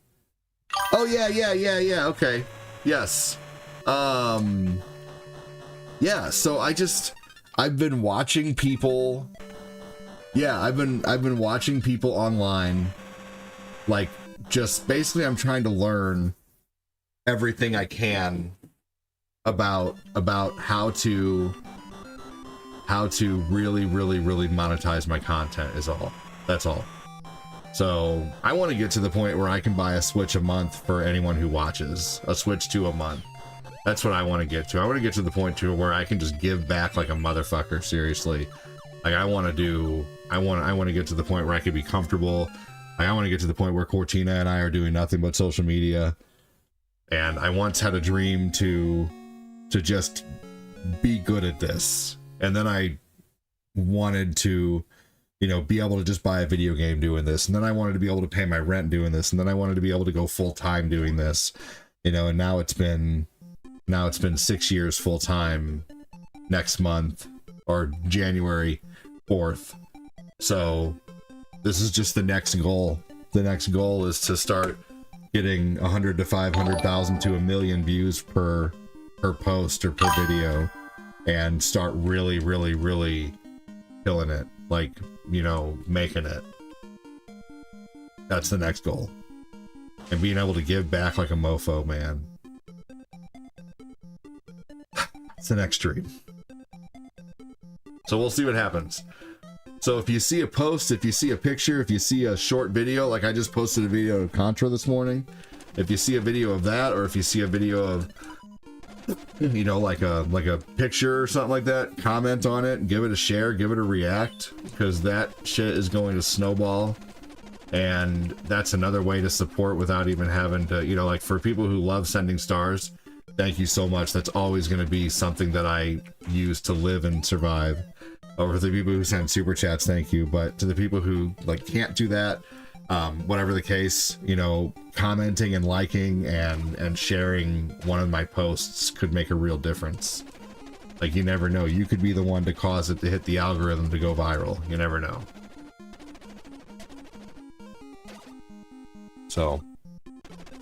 Oh, yeah, okay. Yes. Yeah, so I've been watching people. Yeah, I've been watching people online. Like, just basically I'm trying to learn everything I can about how to really monetize my content is all. That's all. So I want to get to the point where I can buy a Switch a month for anyone who watches. A Switch 2 a month. That's what I want to get to. I want to get to the point to where I can just give back like a motherfucker, seriously. Like, I want to get to the point where I can be comfortable. I want to get to the point where Cortina and I are doing nothing but social media. And I once had a dream to just be good at this. And then I wanted to, you know, be able to just buy a video game doing this. And then I wanted to be able to pay my rent doing this. And then I wanted to be able to go full time doing this, you know, and now it's been 6 years full time next month, or January 4th. So this is just the next goal. The next goal is to start getting 100 to 500,000 to 1 million views per post or per video, and start really killing it. Like, you know, making it. That's the next goal. And being able to give back like a mofo, man. It's an extreme. So we'll see what happens. So if you see a post, if you see a picture, if you see a short video, like I just posted a video of Contra this morning, if you see a video of that, or if you see a video of, you know, like a picture or something like that, comment on it, give it a share, give it a react, because that shit is going to snowball. And that's another way to support without even having to, you know, like for people who love sending stars, thank you so much. That's always going to be something that I use to live and survive. Over the people who send super chats, thank you. But to the people who like can't do that, whatever the case, you know, commenting and liking and sharing one of my posts could make a real difference. Like, you never know. You could be the one to cause it to hit the algorithm to go viral. You never know. So,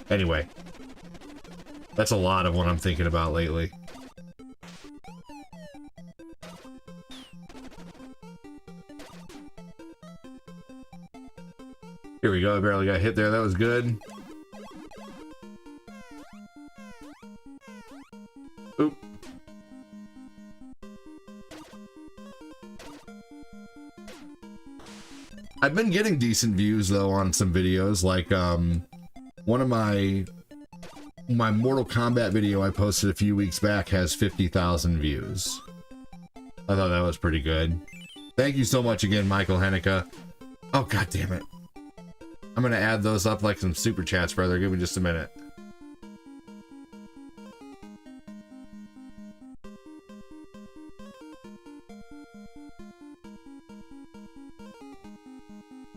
anyway, that's a lot of what I'm thinking about lately. Here we go. I barely got hit there. That was good. Oop. I've been getting decent views though on some videos, like one of my Mortal Kombat video I posted a few weeks back has 50,000 views. I thought that was pretty good. Thank you so much again, Michael Hennica. Oh, god damn it. I'm gonna add those up like some super chats, brother. Give me just a minute.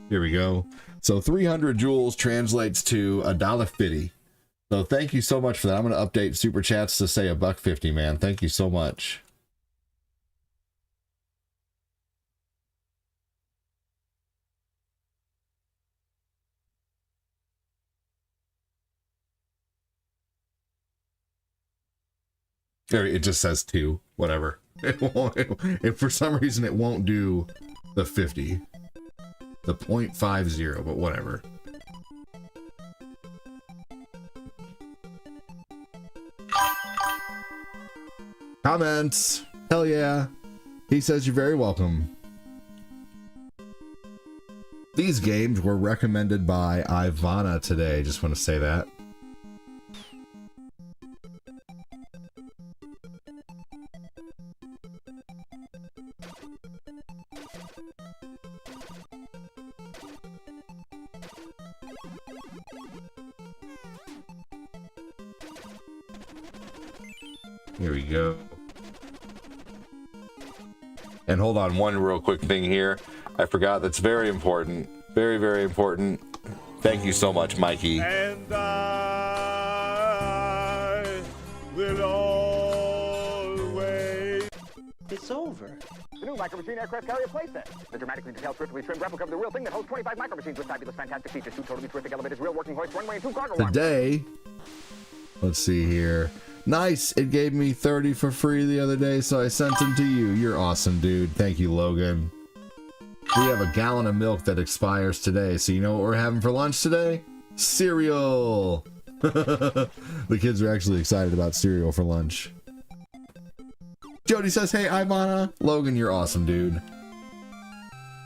Here we go. So 300 jewels translates to $1.50. So thank you so much for that. I'm gonna update super chats to say $1.50, man. Thank you so much. It just says 2, whatever. It won't, if for some reason it won't do the 50, the 0.50, but whatever. Comments, hell yeah. He says you're very welcome. These games were recommended by Ivana today. Just want to say that. Here we go. And hold on, one real quick thing here. I forgot, that's very important. Very, very important. Thank you so much, Mikey. And I will always... It's over. The new Micro Machine aircraft carrier playset. The dramatically detailed, swiftly trimmed replica of the real thing that holds 25 Micro Machines with fabulous, fantastic features. 2 totally terrific elevators, real working hoist, runway, and 2 cargo arms. Today, let's see here. Nice, it gave me 30 for free the other day, so I sent them to you. You're awesome, dude. Thank you, Logan. We have a gallon of milk that expires today, so you know what we're having for lunch today? Cereal! The kids are actually excited about cereal for lunch. Jody says, hey, Ivana. Logan, you're awesome, dude.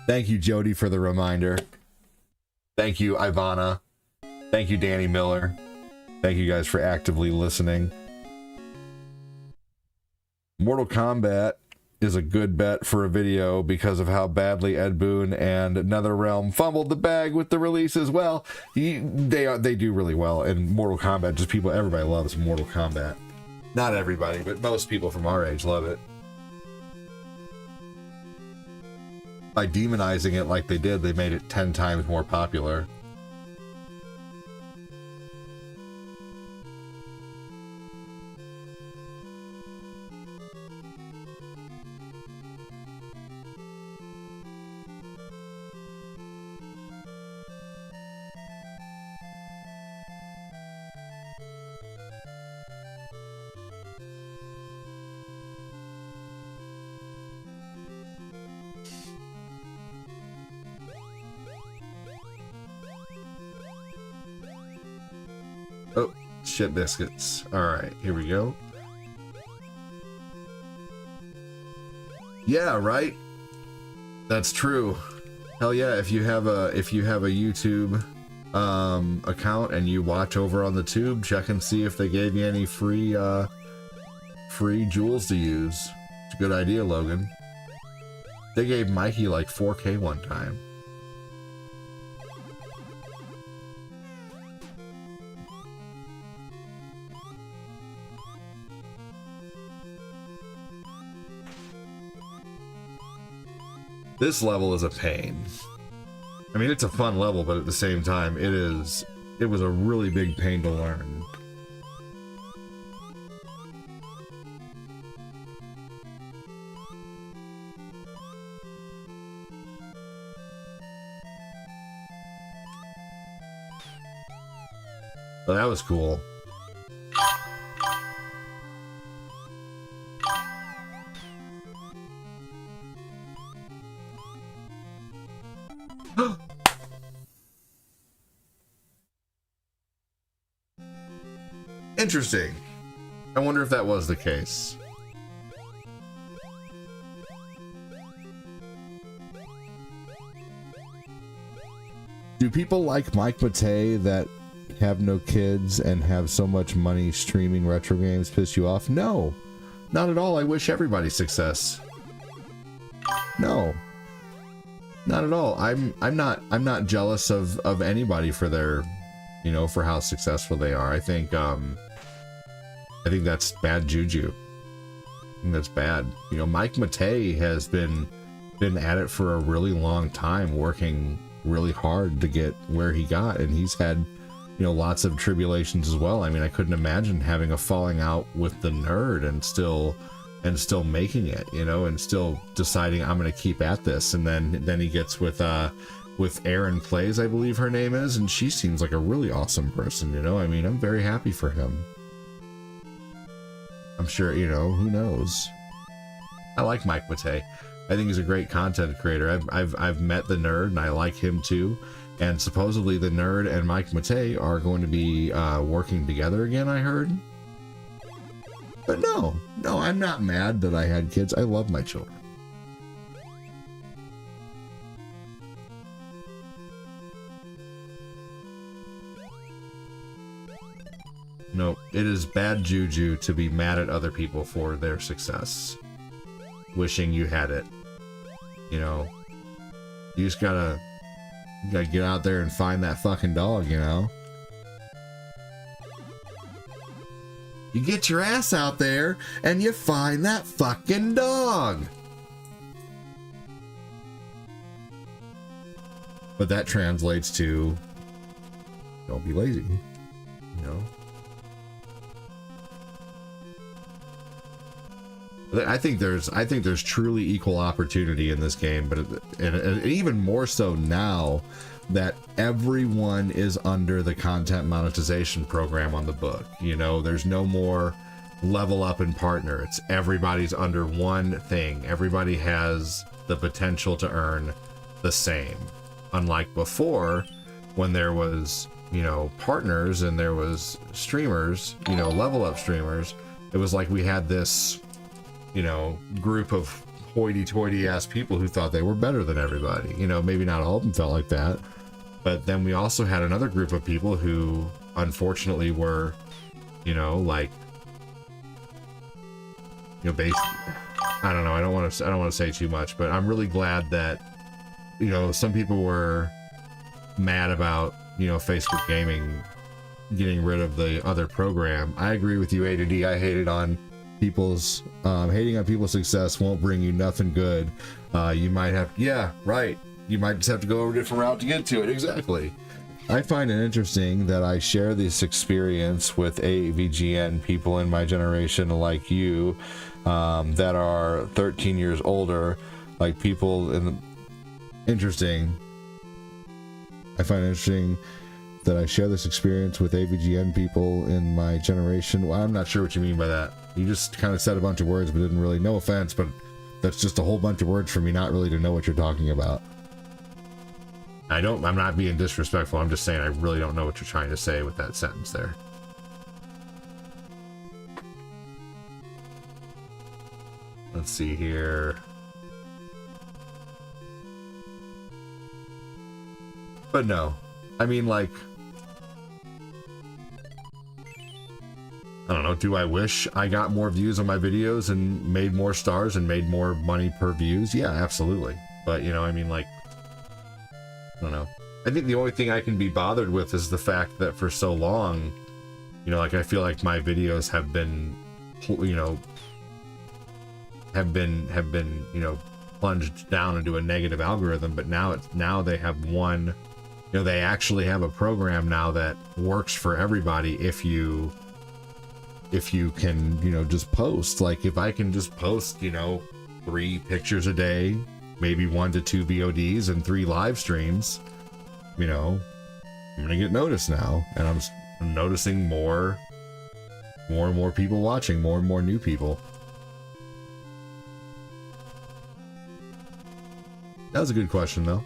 Thank you, Jody, for the reminder. Thank you, Ivana. Thank you, Danny Miller. Thank you guys for actively listening. Mortal Kombat is a good bet for a video because of how badly Ed Boon and NetherRealm fumbled the bag with the release as well. They do really well, and Mortal Kombat, just people, everybody loves Mortal Kombat. Not everybody, but most people from our age love it. By demonizing it like they did, they made it 10 times more popular. Oh, shit biscuits. Alright, here we go. Yeah, right? That's true. Hell yeah, if you have a YouTube account and you watch over on the tube, check and see if they gave you any free jewels to use. It's a good idea, Logan. They gave Mikey like 4K one time. This level is a pain. I mean, it's a fun level, but at the same time, it was a really big pain to learn. But that was cool. Interesting. I wonder if that was the case. Do people like Mike Matei that have no kids and have so much money streaming retro games piss you off? No, not at all. I wish everybody success. No, not at all. I'm not jealous of anybody for their, you know, for how successful they are. I think that's bad juju. I think that's bad. You know, Mike Matei has been at it for a really long time, working really hard to get where he got, and he's had, you know, lots of tribulations as well. I mean, I couldn't imagine having a falling out with the nerd and still making it, you know, and still deciding I'm going to keep at this. And then he gets with Erin Plays, I believe her name is, and she seems like a really awesome person, you know. I mean, I'm very happy for him. I'm sure, you know, who knows. I like Mike Matei. I think he's a great content creator. I've met the nerd and I like him too. And supposedly the nerd and Mike Matei are going to be working together again, I heard. But no, I'm not mad that I had kids. I love my children. No, it is bad juju to be mad at other people for their success. Wishing you had it. You know, you just gotta get out there and find that fucking dog, you know? You get your ass out there and you find that fucking dog. But that translates to don't be lazy, you know? I think there's truly equal opportunity in this game, but and even more so now that everyone is under the content monetization program on the book. You know, there's no more level up and partner. It's everybody's under one thing. Everybody has the potential to earn the same. Unlike before, when there was, you know, partners and there was streamers, you know, level up streamers, it was like we had this, you know, group of hoity-toity ass people who thought they were better than everybody. You know, maybe not all of them felt like that, but then we also had another group of people who unfortunately were, you know, like, you know, based, I don't know, I don't want to say too much, but I'm really glad that, you know, some people were mad about, you know, Facebook Gaming getting rid of the other program. I agree with you, A to D. I hated on people's hating on people's success won't bring you nothing good. You might have, yeah, right, you might just have to go over a different route to get to it. Exactly. I find it interesting that I share this experience with AVGN people in my generation like you, that are 13 years older, like people in the, interesting. I find it interesting that I share this experience with AVGN people in my generation. Well, I'm not sure what you mean by that. You just kind of said a bunch of words, but didn't really, no offense, but that's just a whole bunch of words for me not really to know what you're talking about. I'm not being disrespectful. I'm just saying I really don't know what you're trying to say with that sentence there. Let's see here. But no, I mean, like, I don't know, do I wish I got more views on my videos and made more stars and made more money per views? Yeah, absolutely. But, you know, I mean, like, I don't know. I think the only thing I can be bothered with is the fact that for so long, you know, like, I feel like my videos have been, you know, you know, plunged down into a negative algorithm, but now they have one, you know, they actually have a program now that works for everybody if you can, you know, just post. Like, if I can just post, you know, 3 pictures a day, maybe 1 to 2 VODs and 3 live streams, you know, I'm gonna get noticed now, and I'm noticing more and more people watching, more and more new people. That was a good question, though.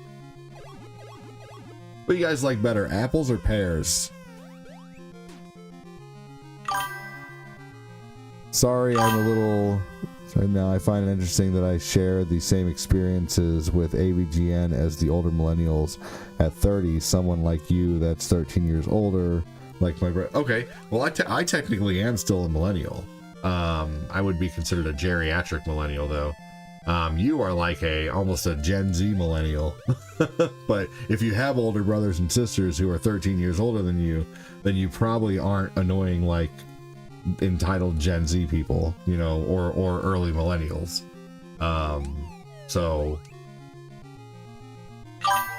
What do you guys like better, apples or pears? Sorry, I'm a little... Sorry, now I find it interesting that I share the same experiences with AVGN as the older millennials at 30. Someone like you that's 13 years older, like my brother. Okay, well, I technically am still a millennial. I would be considered a geriatric millennial, though. You are like almost a Gen Z millennial. But if you have older brothers and sisters who are 13 years older than you, then you probably aren't annoying like entitled Gen Z people, you know, or early millennials. So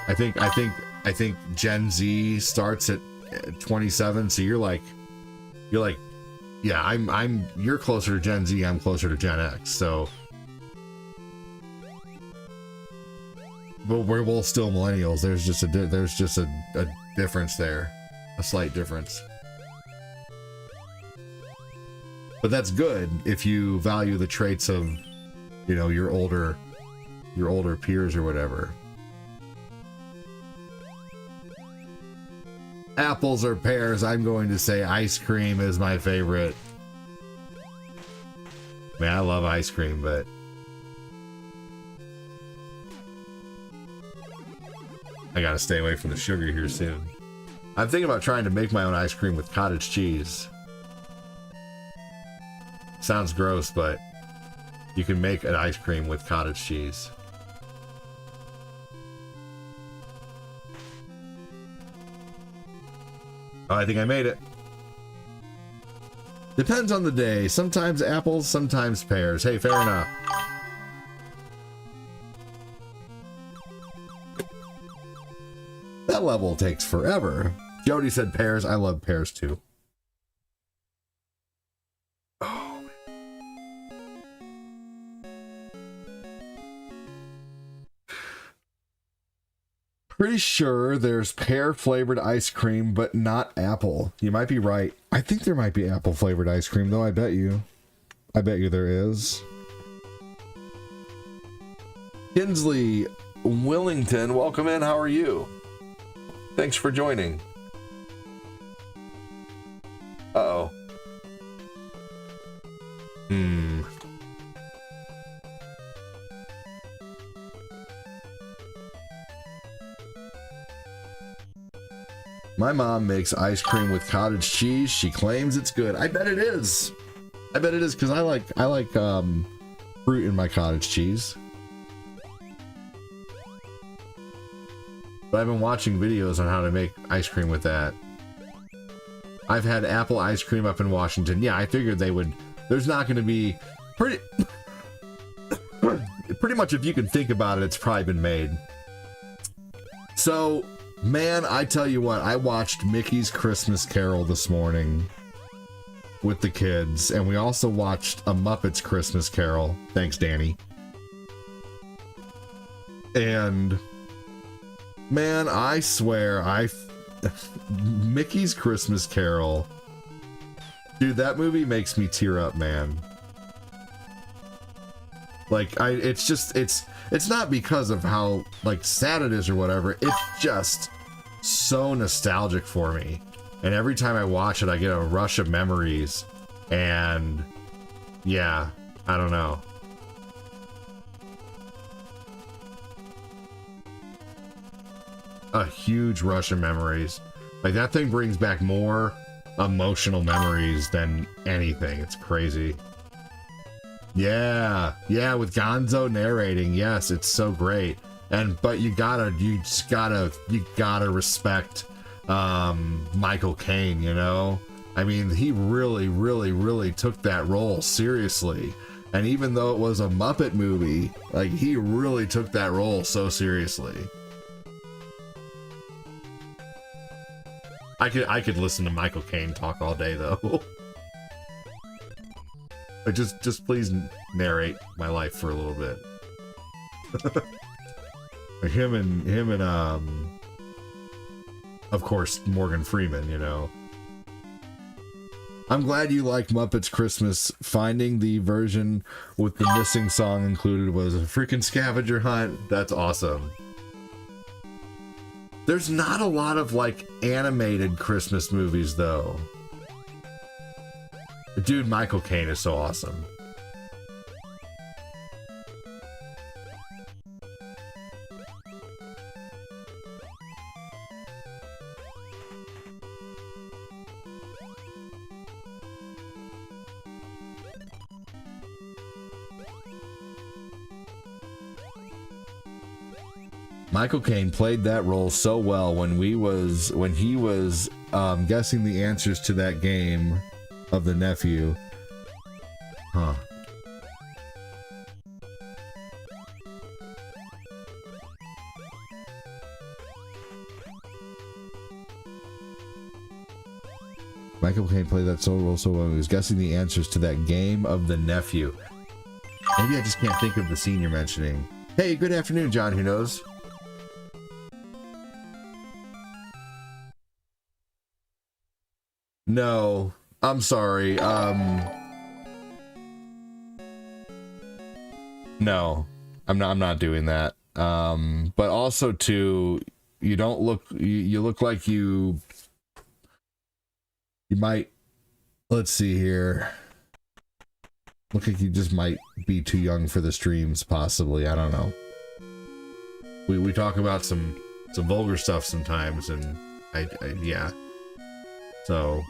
I think Gen Z starts at 27, so you're like, yeah, you're closer to Gen Z, I'm closer to Gen X, so but we're both still millennials. There's just a difference there, a slight difference. But that's good if you value the traits of, you know, your older peers or whatever. Apples or pears? I'm going to say ice cream is my favorite. Man, I love ice cream, but I gotta stay away from the sugar here soon. I'm thinking about trying to make my own ice cream with cottage cheese. Sounds gross, but you can make an ice cream with cottage cheese. Oh, I think I made it. Depends on the day. Sometimes apples, sometimes pears. Hey, fair enough. That level takes forever. Jody said pears. I love pears too. Oh. Pretty sure there's pear flavored ice cream, but not apple. You might be right. I think there might be apple flavored ice cream, though. I bet you there is. Kinsley Willington, welcome in. How are you? Thanks for joining. Uh-oh. My mom makes ice cream with cottage cheese. She claims it's good. I bet it is. I bet it is because I like fruit in my cottage cheese. But I've been watching videos on how to make ice cream with that. I've had apple ice cream up in Washington. Yeah, I figured they would. There's not going to be pretty much, if you can think about it, it's probably been made. So, man, I tell you what, I watched Mickey's Christmas Carol this morning with the kids, and we also watched A Muppet's Christmas Carol. Thanks, Danny. And man, I swear, Mickey's Christmas Carol, dude, that movie makes me tear up, man. Like, it's not because of how, like, sad it is or whatever. It's just so nostalgic for me. And every time I watch it, I get a rush of memories. And yeah, I don't know. a huge rush of memories. Like, that thing brings back more emotional memories than anything. It's crazy. Yeah, with Gonzo narrating, yes, it's so great. But you gotta respect Michael Caine, you know? I mean, he really took that role seriously. And even though it was a Muppet movie, like, he really took that role so seriously. I could listen to Michael Caine talk all day though. But just please narrate my life for a little bit. him and of course Morgan Freeman, you know. I'm glad you like Muppets Christmas. Finding the version with the missing song included was a freaking scavenger hunt. That's awesome. There's not a lot of like animated Christmas movies though. Dude, Michael Caine is so awesome. Michael Caine played that role so well when he was guessing the answers to that game of the nephew. Huh. Michael Caine played that role so well when he was guessing the answers to that game of the nephew. Maybe I just can't think of the scene you're mentioning. Hey, good afternoon, John Who Knows. No, I'm sorry. No, I'm not doing that. But also too, you don't look, you look like you might, let's see here. Look like you just might be too young for the streams, possibly. I don't know. We talk about some vulgar stuff sometimes, and I yeah. So,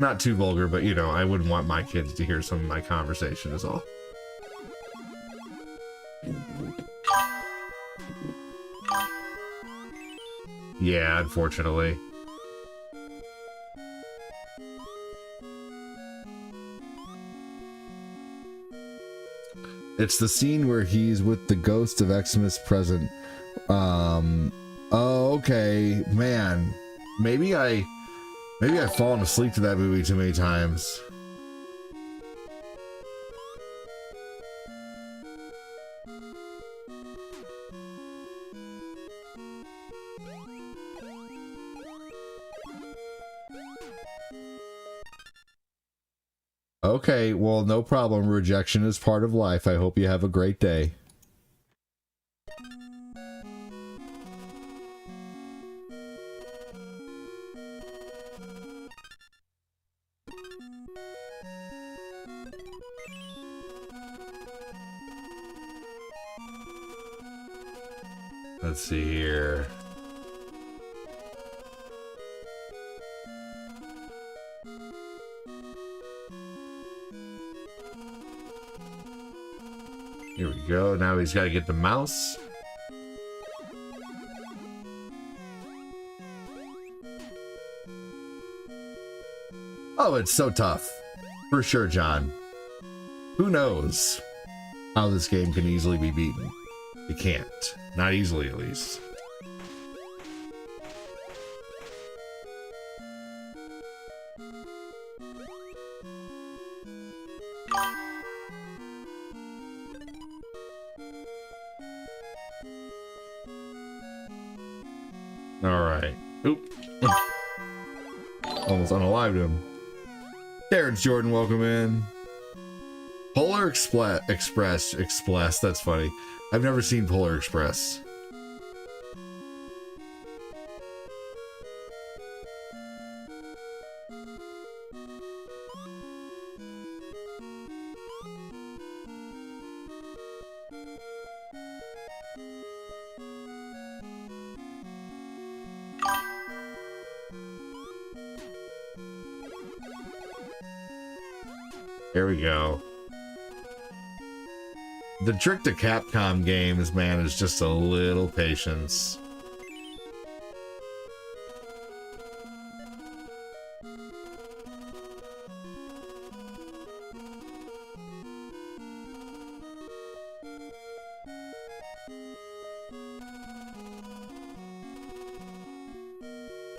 not too vulgar, but you know, I wouldn't want my kids to hear some of my conversation is all. Yeah, unfortunately. It's the scene where he's with the ghost of Xmas present. Oh, okay, man. Maybe I've fallen asleep to that movie too many times. Okay, well, no problem. Rejection is part of life. I hope you have a great day. Let's see here. Here we go. Now he's got to get the mouse. Oh, it's so tough. For sure, John. Who knows how this game can easily be beaten? It can't. Not easily, at least. Alright. Oop. Almost unalived him. Terrence Jordan, welcome in. Polar Express. That's funny. I've never seen Polar Express. Here we go. The trick to Capcom games, man, is just a little patience.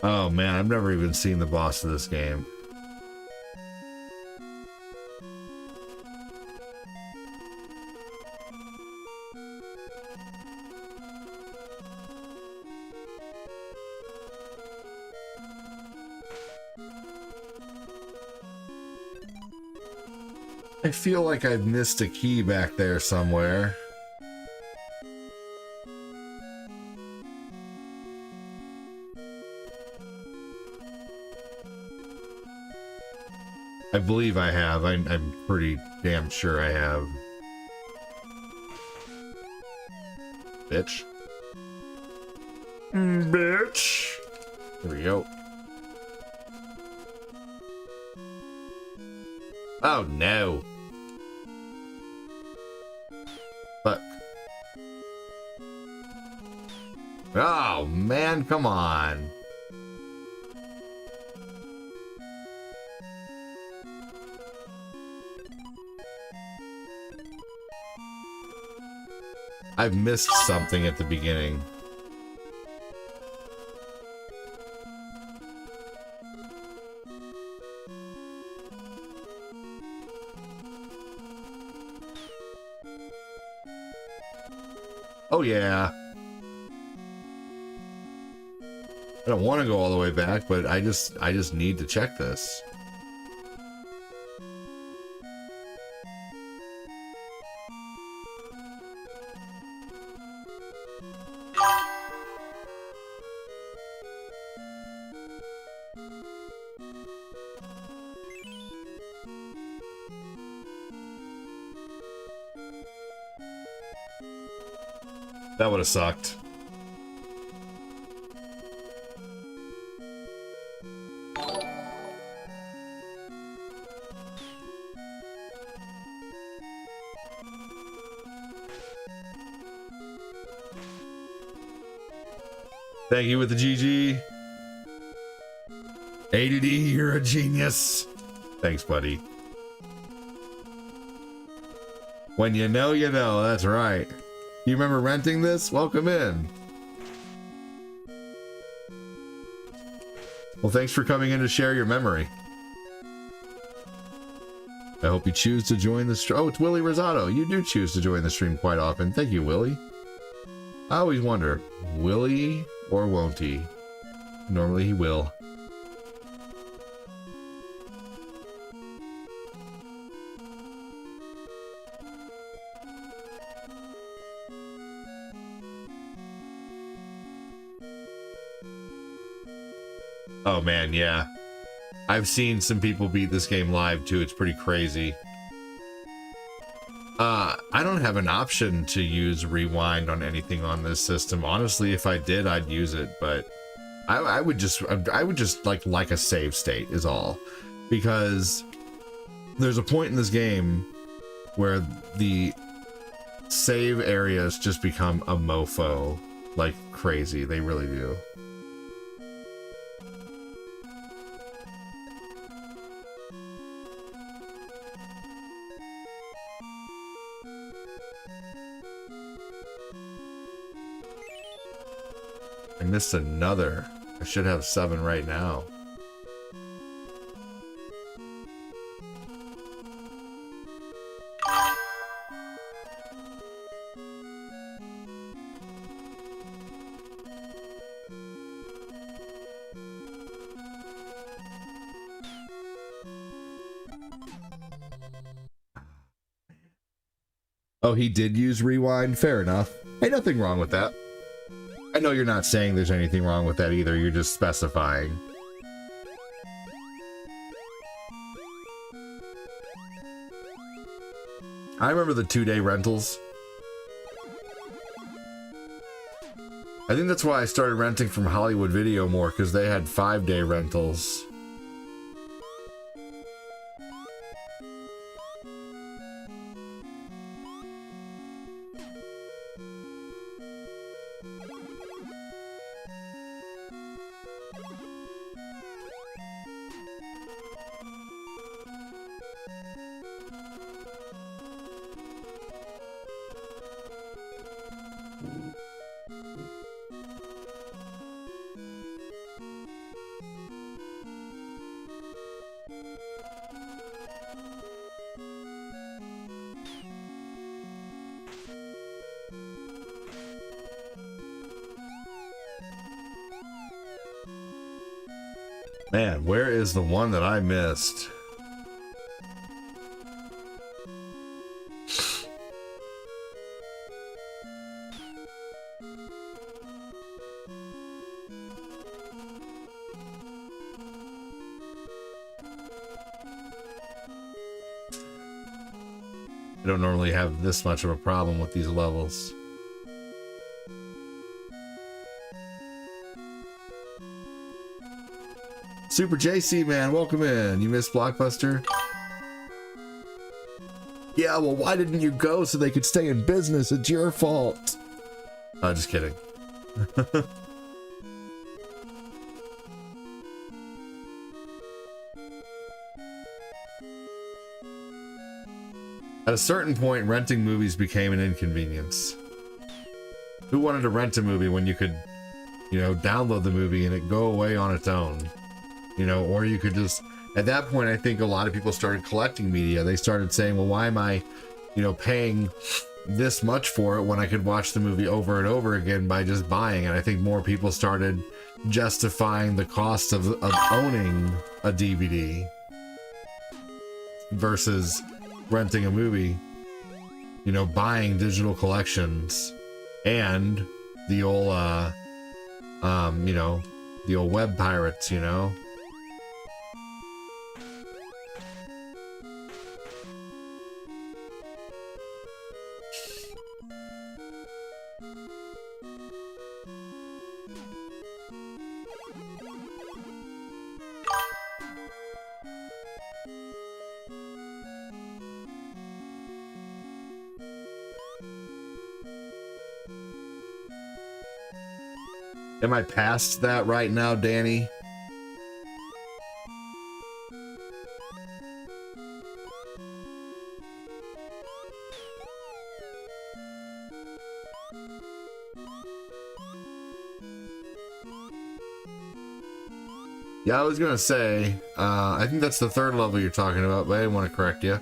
Oh man, I've never even seen the boss of this game. I feel like I've missed a key back there somewhere. I believe I have. I'm pretty damn sure I have. Bitch. Bitch. Here we go. Oh no. Fuck. Oh man, come on. I've missed something at the beginning. Oh yeah. I don't want to go all the way back, but I just need to check this. That would have sucked. Thank you with the GG. ADD, you're a genius. Thanks, buddy. When you know, you know. That's right. You remember renting this? Welcome in. Well, thanks for coming in to share your memory. I hope you choose to join the stream. Oh, it's Willie Rosado. You do choose to join the stream quite often. Thank you, Willie. I always wonder, will he or won't he? Normally he will. Oh man, yeah. I've seen some people beat this game live too. It's pretty crazy. I don't have an option to use rewind on anything on this system. Honestly, if I did, I'd use it, but I would just like a save state is all. Because there's a point in this game where the save areas just become a mofo like crazy. They really do. I missed another. I should have 7 right now. Oh, he did use rewind? Fair enough. Hey, nothing wrong with that. I know you're not saying there's anything wrong with that either, you're just specifying. I remember the 2-day rentals. I think that's why I started renting from Hollywood Video more, because they had 5-day rentals. Man, where is the one that I missed? I don't normally have this much of a problem with these levels. Super JC, man, welcome in. You missed Blockbuster? Yeah, well, why didn't you go so they could stay in business? It's your fault. Oh, just kidding. At a certain point, renting movies became an inconvenience. Who wanted to rent a movie when you could, you know, download the movie and it go away on its own? You know, or you could just, at that point, I think a lot of people started collecting media. They started saying, well, why am I, you know, paying this much for it when I could watch the movie over and over again by just buying it? I think more people started justifying the cost of owning a DVD versus renting a movie, you know, buying digital collections and the old, you know, the old web pirates, you know. Am I past that right now, Danny? Yeah, I was gonna say, I think that's the third level you're talking about, but I didn't want to correct you.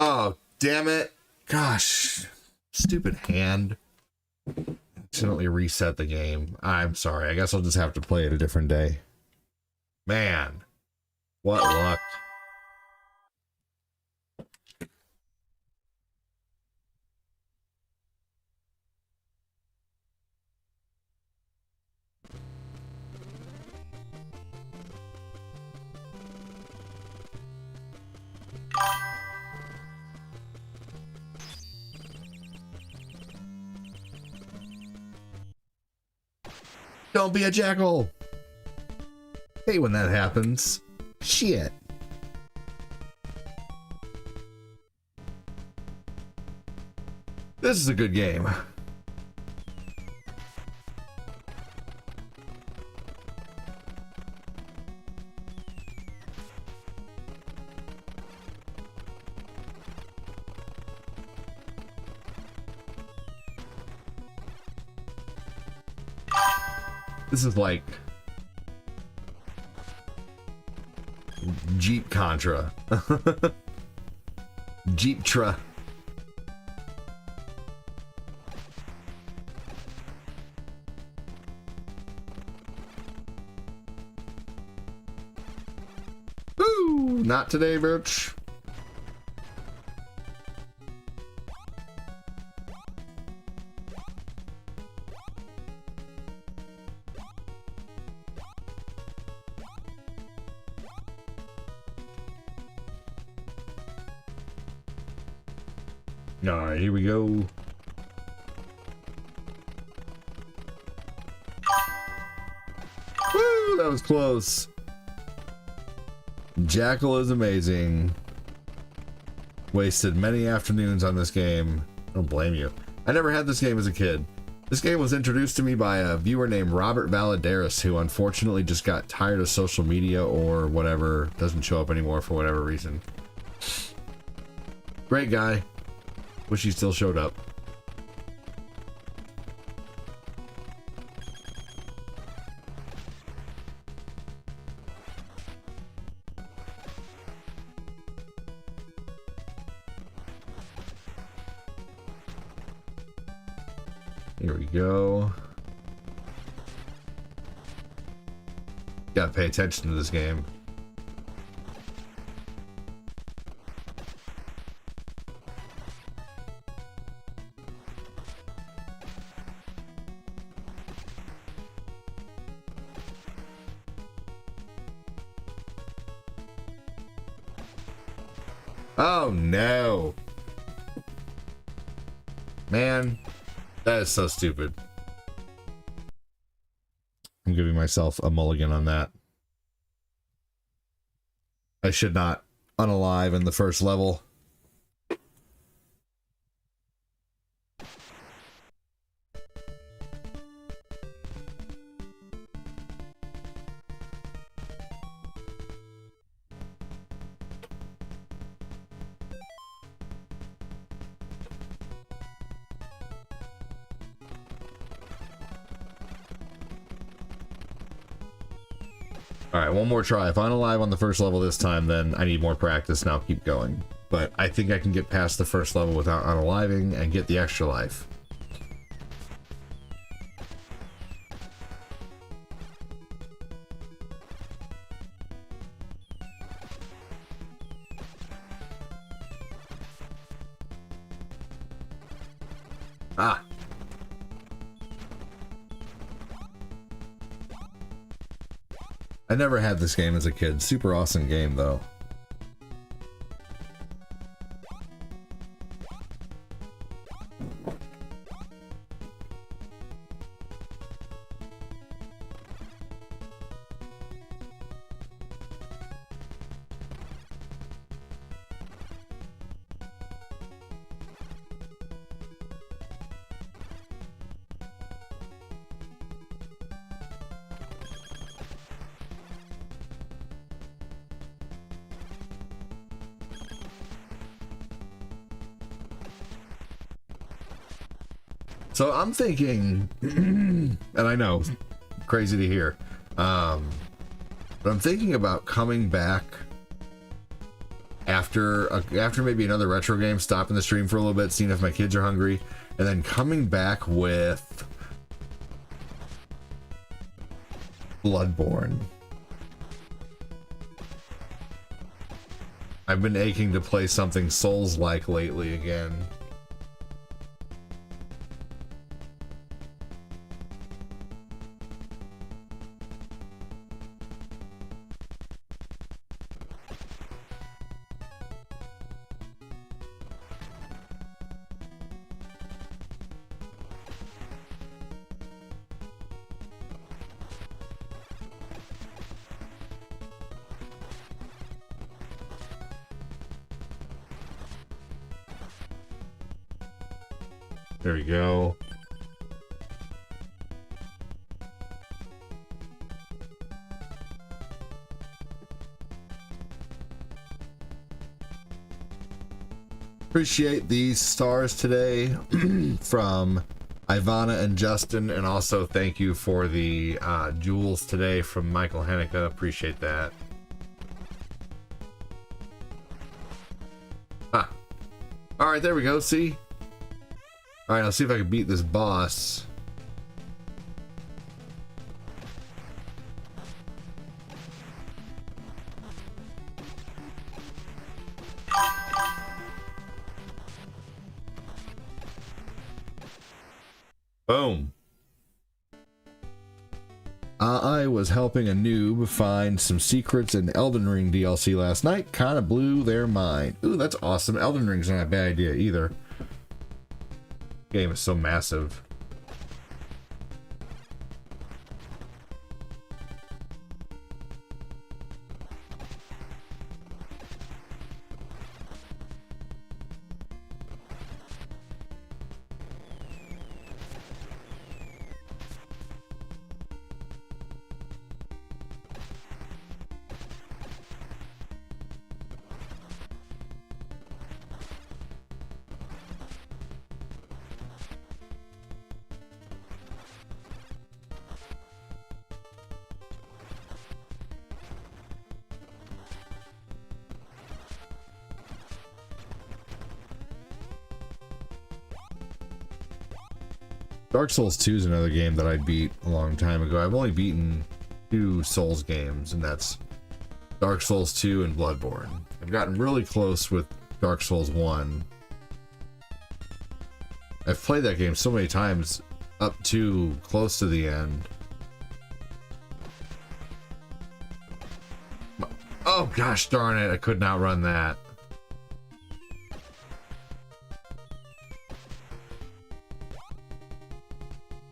Oh, damn it. Gosh. Stupid hand. Accidentally reset the game. I'm sorry. I guess I'll just have to play it a different day. Man. What luck. Don't be a jackal. Hate when that happens. Shit. This is a good game. This is like Jeep Contra. Jeep Tra. Ooh, not today, bitch. Alright, here we go. Woo, that was close. Jackal is amazing. Wasted many afternoons on this game. I don't blame you. I never had this game as a kid. This game was introduced to me by a viewer named Robert Valadares, who unfortunately just got tired of social media or whatever. Doesn't show up anymore for whatever reason. Great guy. Wish he still showed up. Here we go. Gotta pay attention to this game. Oh no. Man, that is so stupid. I'm giving myself a mulligan on that. I should not unalive in the first level. Alright, one more try. If I'm alive on the first level this time, then I need more practice and I'll keep going. But I think I can get past the first level without unaliving and get the extra life. Ah! I never had this game as a kid. Super awesome game, though. So I'm thinking, and I know, crazy to hear, but I'm thinking about coming back after maybe another retro game, stopping the stream for a little bit, seeing if my kids are hungry, and then coming back with Bloodborne. I've been aching to play something Souls-like lately again. There we go. Appreciate these stars today from Ivana and Justin, and also thank you for the jewels today from Michael Haneke. Appreciate that. Ah. All right, there we go. See? All right, I'll see if I can beat this boss. Boom. I was helping a noob find some secrets in Elden Ring DLC last night. Kind of blew their mind. Ooh, that's awesome. Elden Ring's not a bad idea either. Game is so massive. Dark Souls 2 is another game that I beat a long time ago. I've only beaten 2 Souls games, and that's Dark Souls 2 and Bloodborne. I've gotten really close with Dark Souls 1. I've played that game so many times up to close to the end. Oh gosh darn it, I could not run that.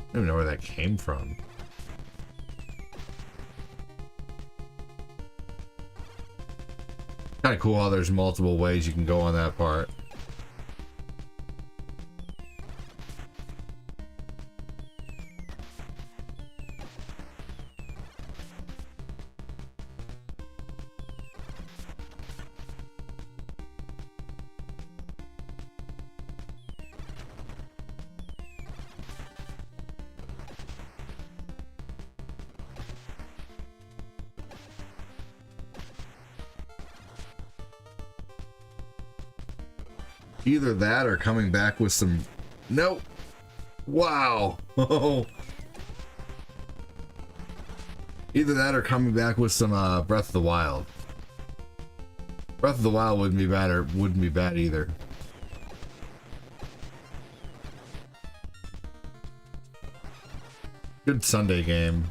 I don't even know where that came from. Kind of cool how there's multiple ways you can go on that part. Either that or coming back with some... Nope. Wow. Either that or coming back with some Breath of the Wild. Breath of the Wild wouldn't be bad, or wouldn't be bad either. Good Sunday game.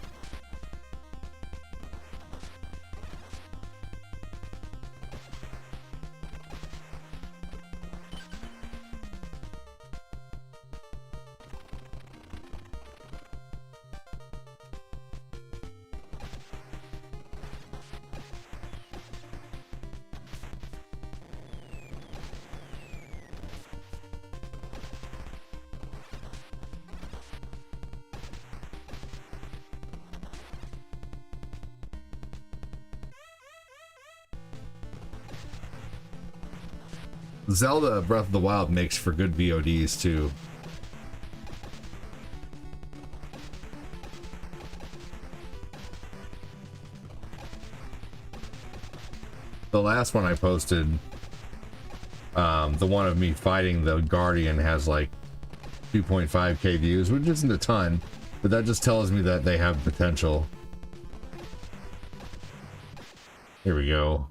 Zelda Breath of the Wild makes for good VODs too. The last one I posted, the one of me fighting the Guardian, has like 2.5k views, which isn't a ton, but that just tells me that they have potential. Here we go.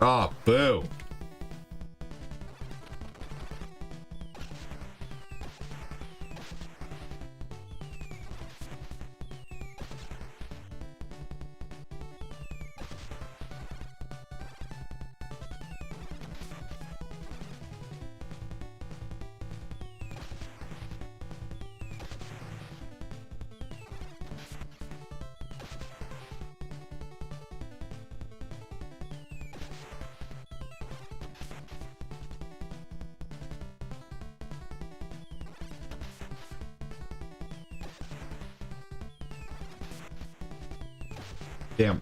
Oh, boo. Damn.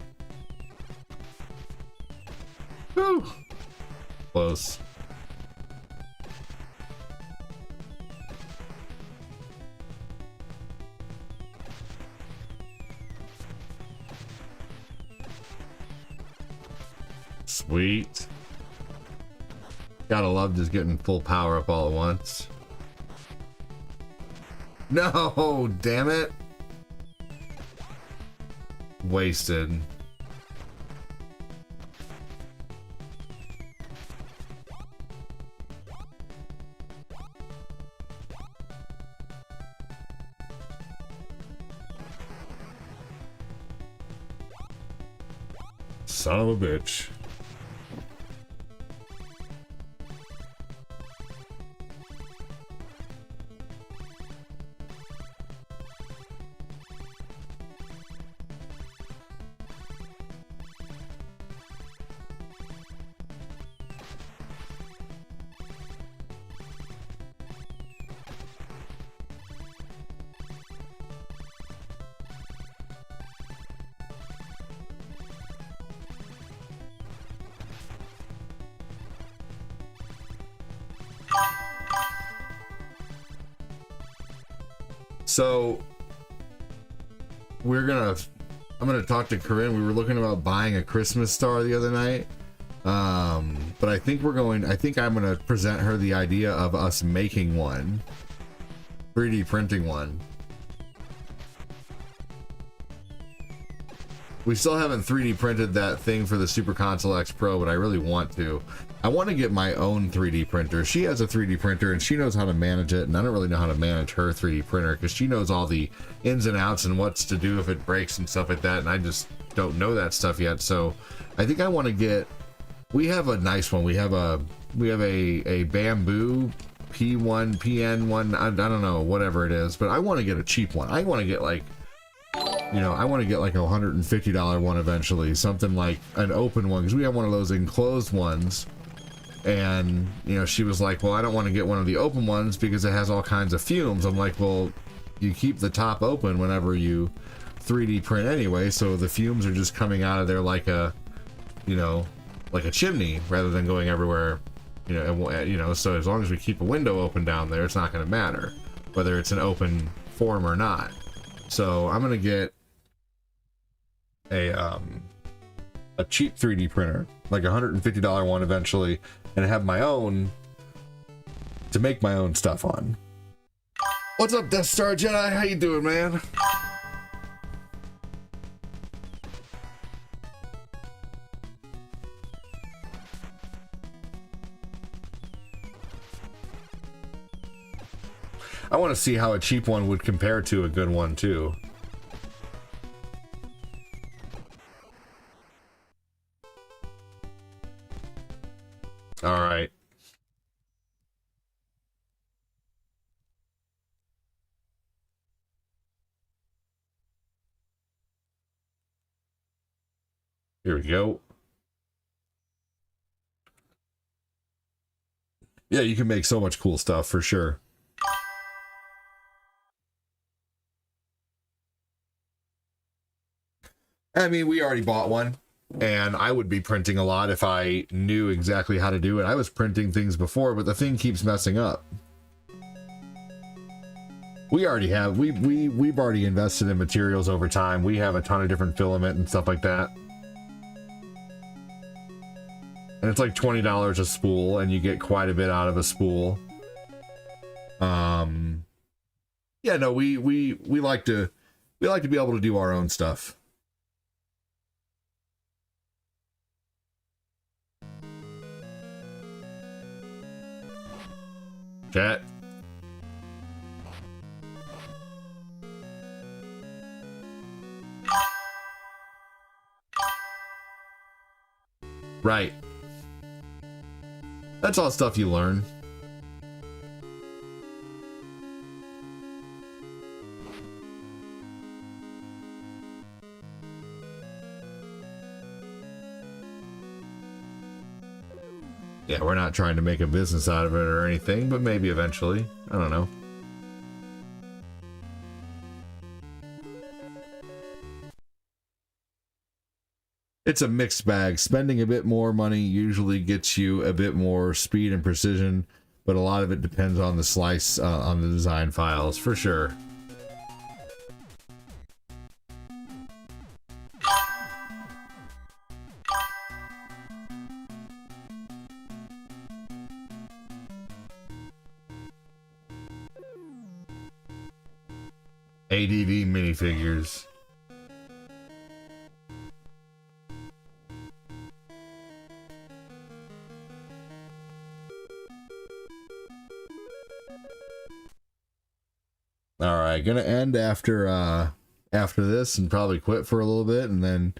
Whew. Close. Sweet. Gotta love just getting full power up all at once. No, damn it. Wasted. Son of a bitch. So I'm gonna talk to Corinne. We were looking about buying a Christmas star the other night. But I think I'm gonna present her the idea of us making one. 3D printing one. We still haven't 3D printed that thing for the Super Console X Pro, but I really want to. I want to get my own 3D printer. She has a 3D printer and she knows how to manage it, and I don't really know how to manage her 3D printer because she knows all the ins and outs and what's to do if it breaks and stuff like that, and I just don't know that stuff yet. So I think I want to get, we have a nice one. We have a bamboo P1, PN1, I don't know, whatever it is, but I want to get a cheap one. I want to get like, I want to get like a $150 one eventually, something like an open one, because we have one of those enclosed ones. And she was like, well, I don't want to get one of the open ones because it has all kinds of fumes. I'm like, well, you keep the top open whenever you 3D print anyway, so the fumes are just coming out of there like a chimney rather than going everywhere. So as long as we keep a window open down there, it's not going to matter whether it's an open form or not. So I'm gonna get a cheap 3D printer, like a $150 one eventually, and have my own to make my own stuff on. What's up, Death Star Jedi? How you doing, man? I want to see how a cheap one would compare to a good one too. All right. Here we go. Yeah, you can make so much cool stuff for sure. I mean, we already bought one, and I would be printing a lot if I knew exactly how to do it. I was printing things before, but the thing keeps messing up. We already have, we've already invested in materials over time. We have a ton of different filament and stuff like that. And it's like $20 a spool, and you get quite a bit out of a spool. Yeah, no, we like to be able to do our own stuff. Chat. Right. That's all stuff you learn. Yeah, we're not trying to make a business out of it or anything, but maybe eventually. I don't know. It's a mixed bag. Spending a bit more money usually gets you a bit more speed and precision, but a lot of it depends on the slice, on the design files, for sure. ADV minifigures. All right, gonna end after this and probably quit for a little bit, and then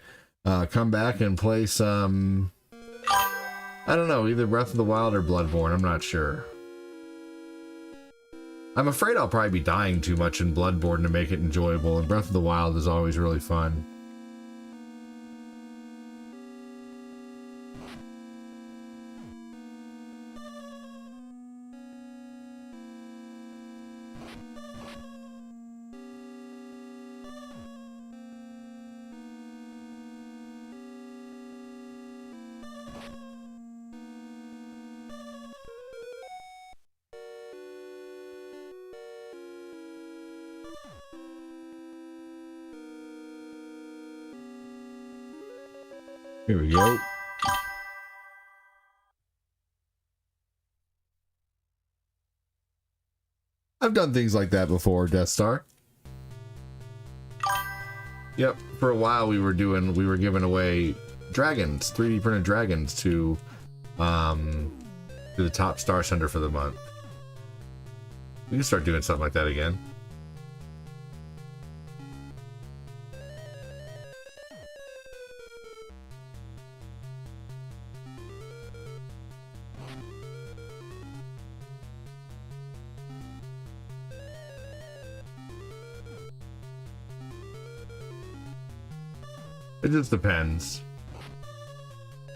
come back and play some, I don't know, either Breath of the Wild or Bloodborne. I'm not sure. I'm afraid I'll probably be dying too much in Bloodborne to make it enjoyable, and Breath of the Wild is always really fun. Here we go. I've done things like that before, Death Star. Yep, for a while we were giving away dragons, 3D printed dragons to the top star sender for the month. We can start doing something like that again. It just depends.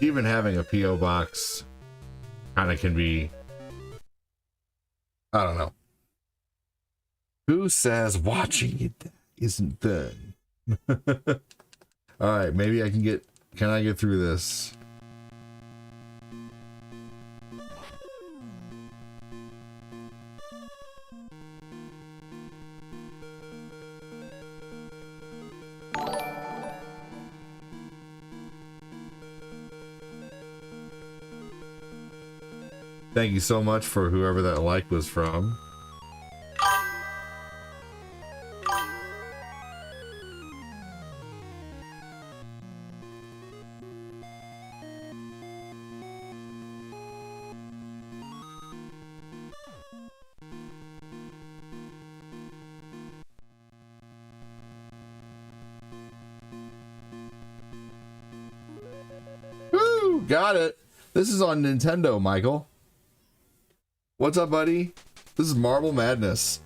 Even having a P.O. box kind of can be, I don't know. Who says watching it isn't fun? All right, maybe I can I get through this? Thank you so much for whoever that like was from. Woo! Got it. This is on Nintendo, Michael. What's up, buddy? This is Marble Madness.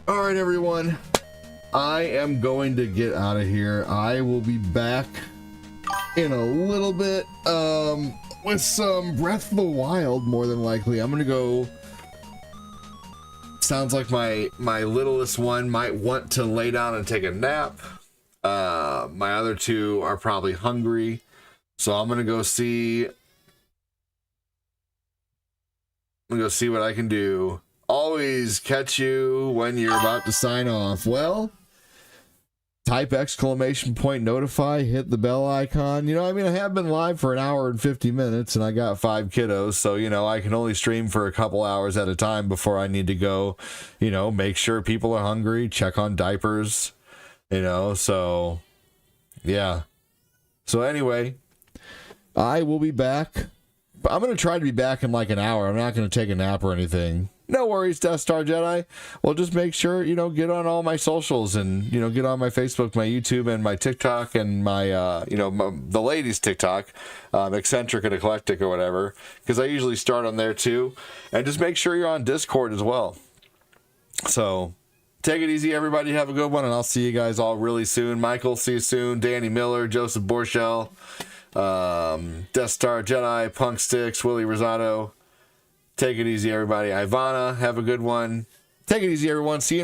All right, everyone. I am going to get out of here. I will be back in a little bit with some Breath of the Wild, more than likely. I'm gonna go. Sounds like my littlest one might want to lay down and take a nap. My other two are probably hungry, so I'm gonna go see. I'm gonna go see what I can do. Always catch you when you're about to sign off. Well, type ! Notify, hit the bell icon. You know, I mean, I have been live for an hour and 50 minutes, and I got 5 kiddos, so, you know, I can only stream for a couple hours at a time before I need to go, you know, make sure people are hungry, check on diapers, you know, so, yeah. So anyway, I will be back. I'm going to try to be back in like an hour. I'm not going to take a nap or anything. No worries, Death Star Jedi. Well, just make sure, you know, get on all my socials and, you know, get on my Facebook, my YouTube, and my TikTok, and my, you know, the ladies' TikTok, Eccentric and Eclectic or whatever, because I usually start on there too. And just make sure you're on Discord as well. So take it easy, everybody. Have a good one, and I'll see you guys all really soon. Michael, see you soon. Danny Miller, Joseph Borchell. Death Star Jedi, Punk Sticks, Willie Rosado. Take it easy, everybody. Ivana, have a good one. Take it easy, everyone. See you in a